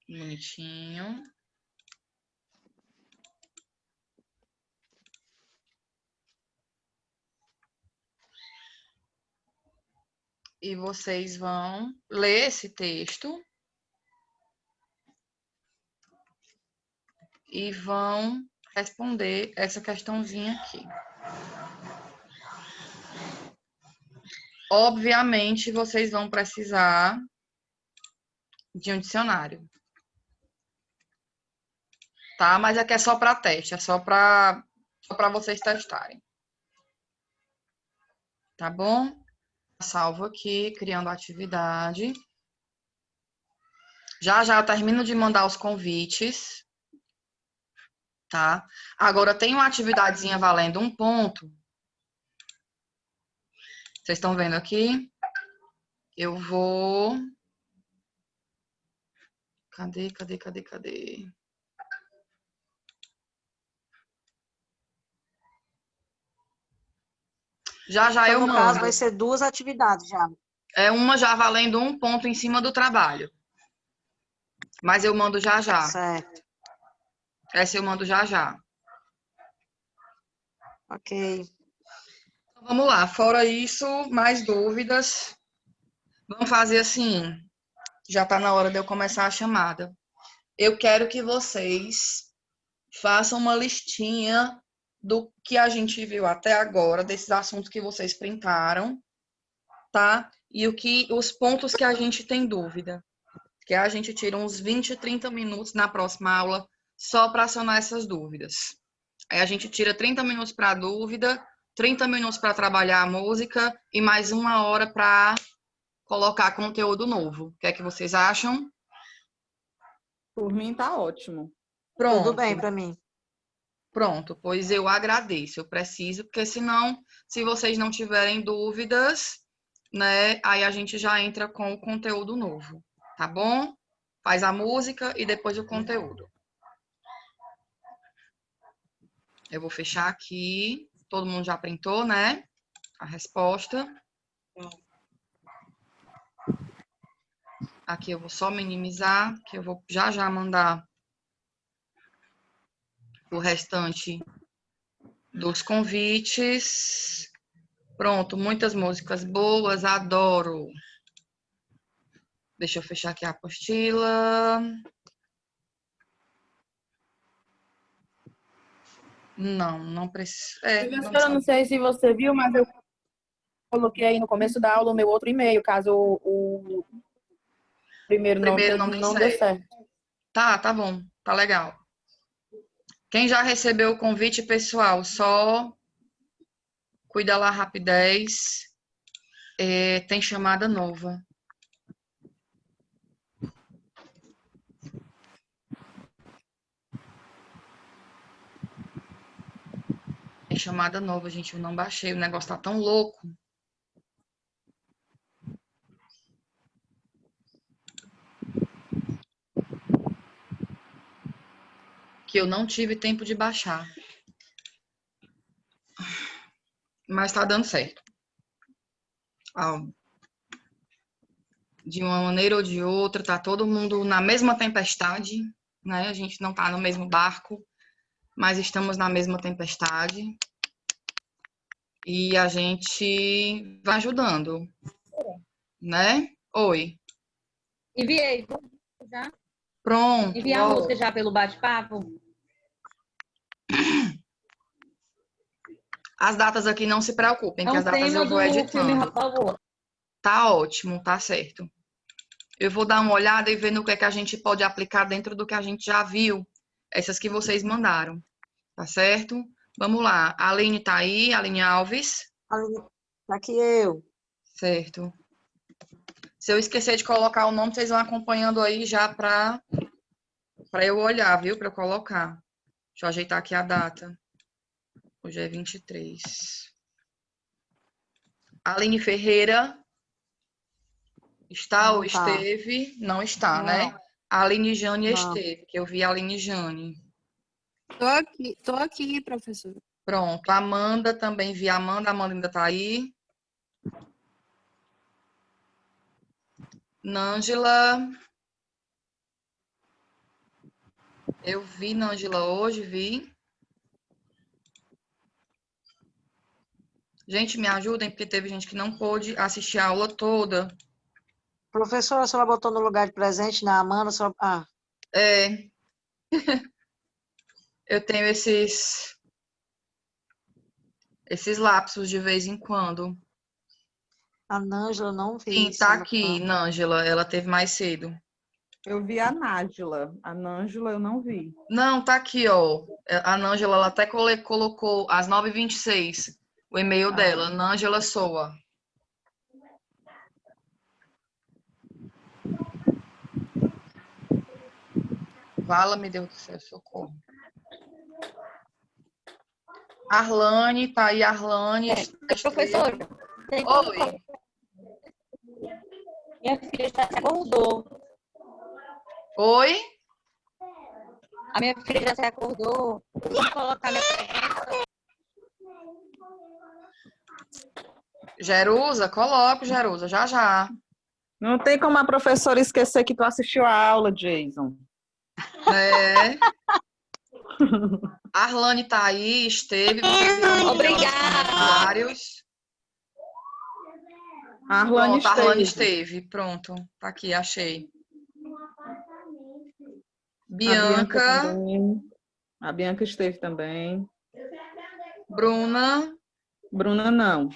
Bonitinho. E vocês vão ler esse texto e vão responder essa questãozinha aqui. Obviamente, vocês vão precisar de um dicionário. Tá? Mas aqui é só para teste, é só para vocês testarem. Tá bom? Salvo aqui, criando a atividade. Já eu termino de mandar os convites. Tá? Agora, tem uma atividadezinha valendo 1 ponto. Vocês estão vendo aqui? Eu vou... Cadê? Já Então, eu no mando. caso, vai ser 2 atividades já. É uma já valendo 1 ponto em cima do trabalho. Mas eu mando já. Certo. Essa eu mando já. Ok. Então, vamos lá. Fora isso, mais dúvidas? Vamos fazer assim. Já está na hora de eu começar a chamada. Eu quero que vocês façam uma listinha do que a gente viu até agora, desses assuntos que vocês printaram, tá? E os pontos que a gente tem dúvida. Que a gente tira uns 20, 30 minutos na próxima aula só para acionar essas dúvidas. Aí a gente tira 30 minutos para a dúvida, 30 minutos para trabalhar a música e mais 1 hora para colocar conteúdo novo. O que é que vocês acham? Por mim, tá ótimo. Pronto. Tudo bem para mim. Pronto, pois eu agradeço. Eu preciso, porque senão, se vocês não tiverem dúvidas, né, aí a gente já entra com o conteúdo novo, tá bom? Faz a música e depois o conteúdo. Eu vou fechar aqui. Todo mundo já printou, né? A resposta. Aqui eu vou só minimizar, que eu vou já mandar o restante dos convites. Pronto, muitas músicas boas, adoro. Deixa eu fechar aqui a apostila. Não precisa. Professora, não sei se você viu, mas eu coloquei aí no começo da aula o meu outro e-mail, caso o primeiro não dê certo. Tá bom, tá legal. Quem já recebeu o convite, pessoal, só cuida lá, rapidez. Tem chamada nova. Tem chamada nova, gente. Eu não baixei. O negócio tá tão louco. Que eu não tive tempo de baixar. Mas tá dando certo. de uma maneira ou de outra, tá todo mundo na mesma tempestade, né? A gente não tá no mesmo barco, mas estamos na mesma tempestade. E a gente vai ajudando, né? Oi. Enviei já. Pronto. Enviar a música já pelo bate-papo. As datas aqui não se preocupem, que É as um datas tema eu vou do filme editando. Rock Balboa. Tá ótimo, tá certo. Eu vou dar uma olhada e ver no que é que a gente pode aplicar dentro do que a gente já viu. Essas que vocês mandaram, tá certo? Vamos lá. A Aline tá aí, Aline Alves. Tá aqui eu. Certo. Se eu esquecer de colocar o nome, vocês vão acompanhando aí já para eu olhar, viu? Para eu colocar. Deixa eu ajeitar aqui a data. Hoje é 23. Aline Ferreira. Está Não ou tá. esteve? Não está, Não, né? A Aline Jane não. esteve, que eu vi a Aline Jane. Tô aqui, professora. Pronto. A Amanda também vi a Amanda. A Amanda ainda tá aí. Nângela. Eu vi Nângela hoje, vi. Gente, me ajudem, porque teve gente que não pôde assistir a aula toda. Professora, a senhora botou no lugar de presente na Amanda, a senhora... Ah, É. Eu tenho esses lapsos de vez em quando. a Nângela não vi. Sim, tá aqui, Nângela. Ela teve mais cedo. Eu vi a Nájila. A Nângela eu não vi. Não, tá aqui, ó. A Nângela, ela até colocou às 9h26 o e-mail dela. Nângela Soa. Vala, meu Deus do céu, socorro. Arlane, tá aí, Arlane. Professor, Oi. Minha filha já se acordou. Oi? A minha filha já se acordou. Vou colocar minha presença. Jerusa, coloco, Jerusa, já já. Não tem como a professora esquecer que tu assistiu a aula, Jason. É. Arlane tá aí, esteve. Obrigada. A Arlane Pronto, a Arlane esteve. esteve. Pronto, tá aqui, achei. Bianca Bianca. também. A Bianca esteve também. Bruna. Bruna não.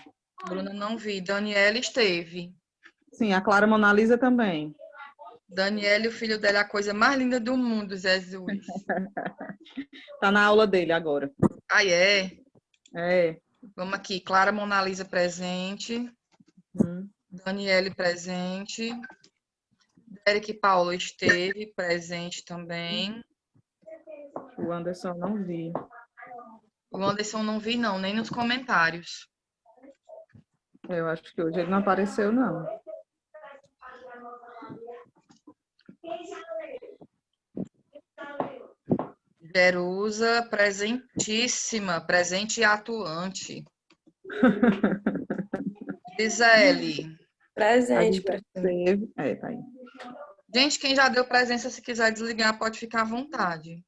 Bruna não vi. Daniela esteve. Sim, a Clara Monalisa também. Daniela, o filho dela é a coisa mais linda do mundo, Jesus. Tá na aula dele agora. Ah, é? É. Vamos aqui. Clara Monalisa presente. Daniele presente. Eric Paulo esteve presente também. O Anderson não vi. O Anderson não vi, não, nem nos comentários. Eu acho que hoje ele não apareceu, não. Jerusa, presentíssima, presente e atuante. Gisele. Presente, professor. É, tá aí. Gente, quem já deu presença, se quiser desligar, pode ficar à vontade.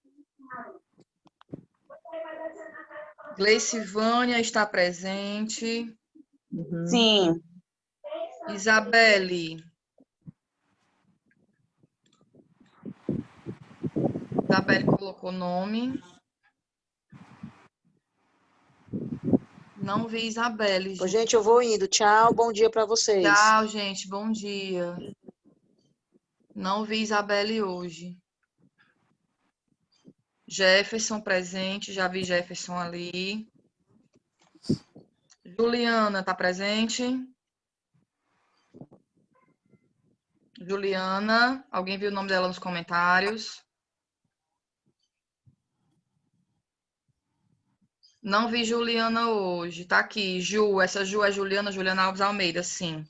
Gleice Vânia está presente. Sim. Isabelle. Isabelle colocou nome. Não vi Isabelle. Gente. Gente, eu vou indo. Tchau, bom dia para vocês. Tchau, gente. Bom dia. Não vi Isabelle hoje. Jefferson presente. Já vi Jefferson ali. Juliana está presente? Juliana. Alguém viu o nome dela nos comentários? Não vi Juliana hoje. Tá aqui. Ju. Essa Ju é Juliana Alves Almeida, sim.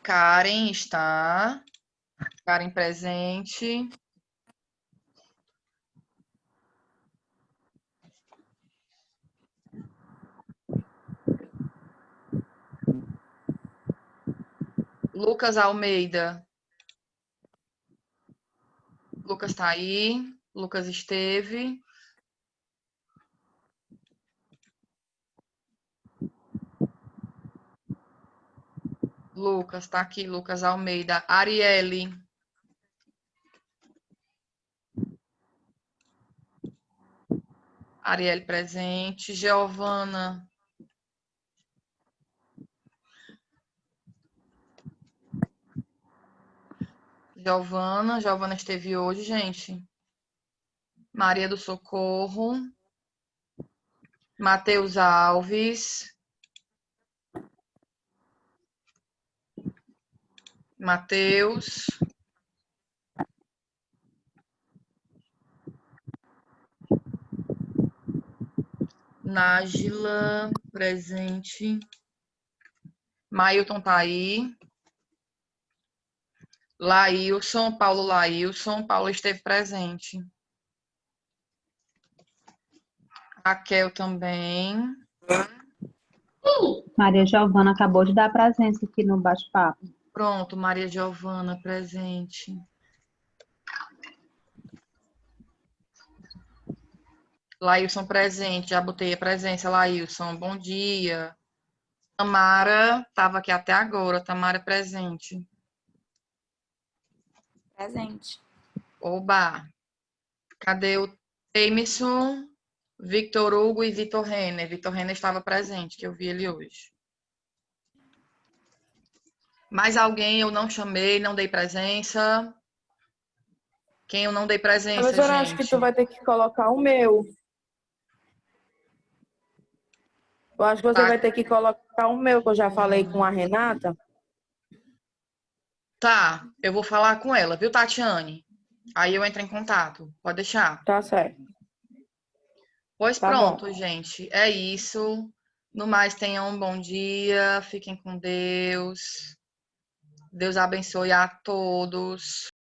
Karen está. Karen presente. Lucas Almeida. Lucas tá aí. Lucas esteve. Lucas tá aqui. Lucas Almeida. Arielle. Arielle presente. Giovana. Giovana esteve hoje, gente. Maria do Socorro. Matheus Alves. Matheus. Nájila, presente. Mailton tá aí. Laílson, Paulo Laílson. Paulo esteve presente. Raquel também. Maria Giovana acabou de dar presença aqui no bate-papo. Pronto, Maria Giovana presente. Laílson presente, já botei a presença, Laílson. Bom dia. Tamara estava aqui até agora. Tamara presente. Presente. Oba. Cadê o Emerson, Victor Hugo e Vitor Renner? Vitor Renner estava presente, que eu vi ele hoje. Mais alguém eu não chamei, não dei presença? Quem eu não dei presença, Professora, gente? acho que tu vai ter que colocar o meu. Eu acho que você vai ter que colocar o meu, que eu já falei com a Renata. Tá, eu vou falar com ela, viu, Tatiane? Aí eu entro em contato. Pode deixar. Tá certo. Pois Tá pronto, bom. gente. É isso. No mais, tenham um bom dia. Fiquem com Deus. Deus abençoe a todos.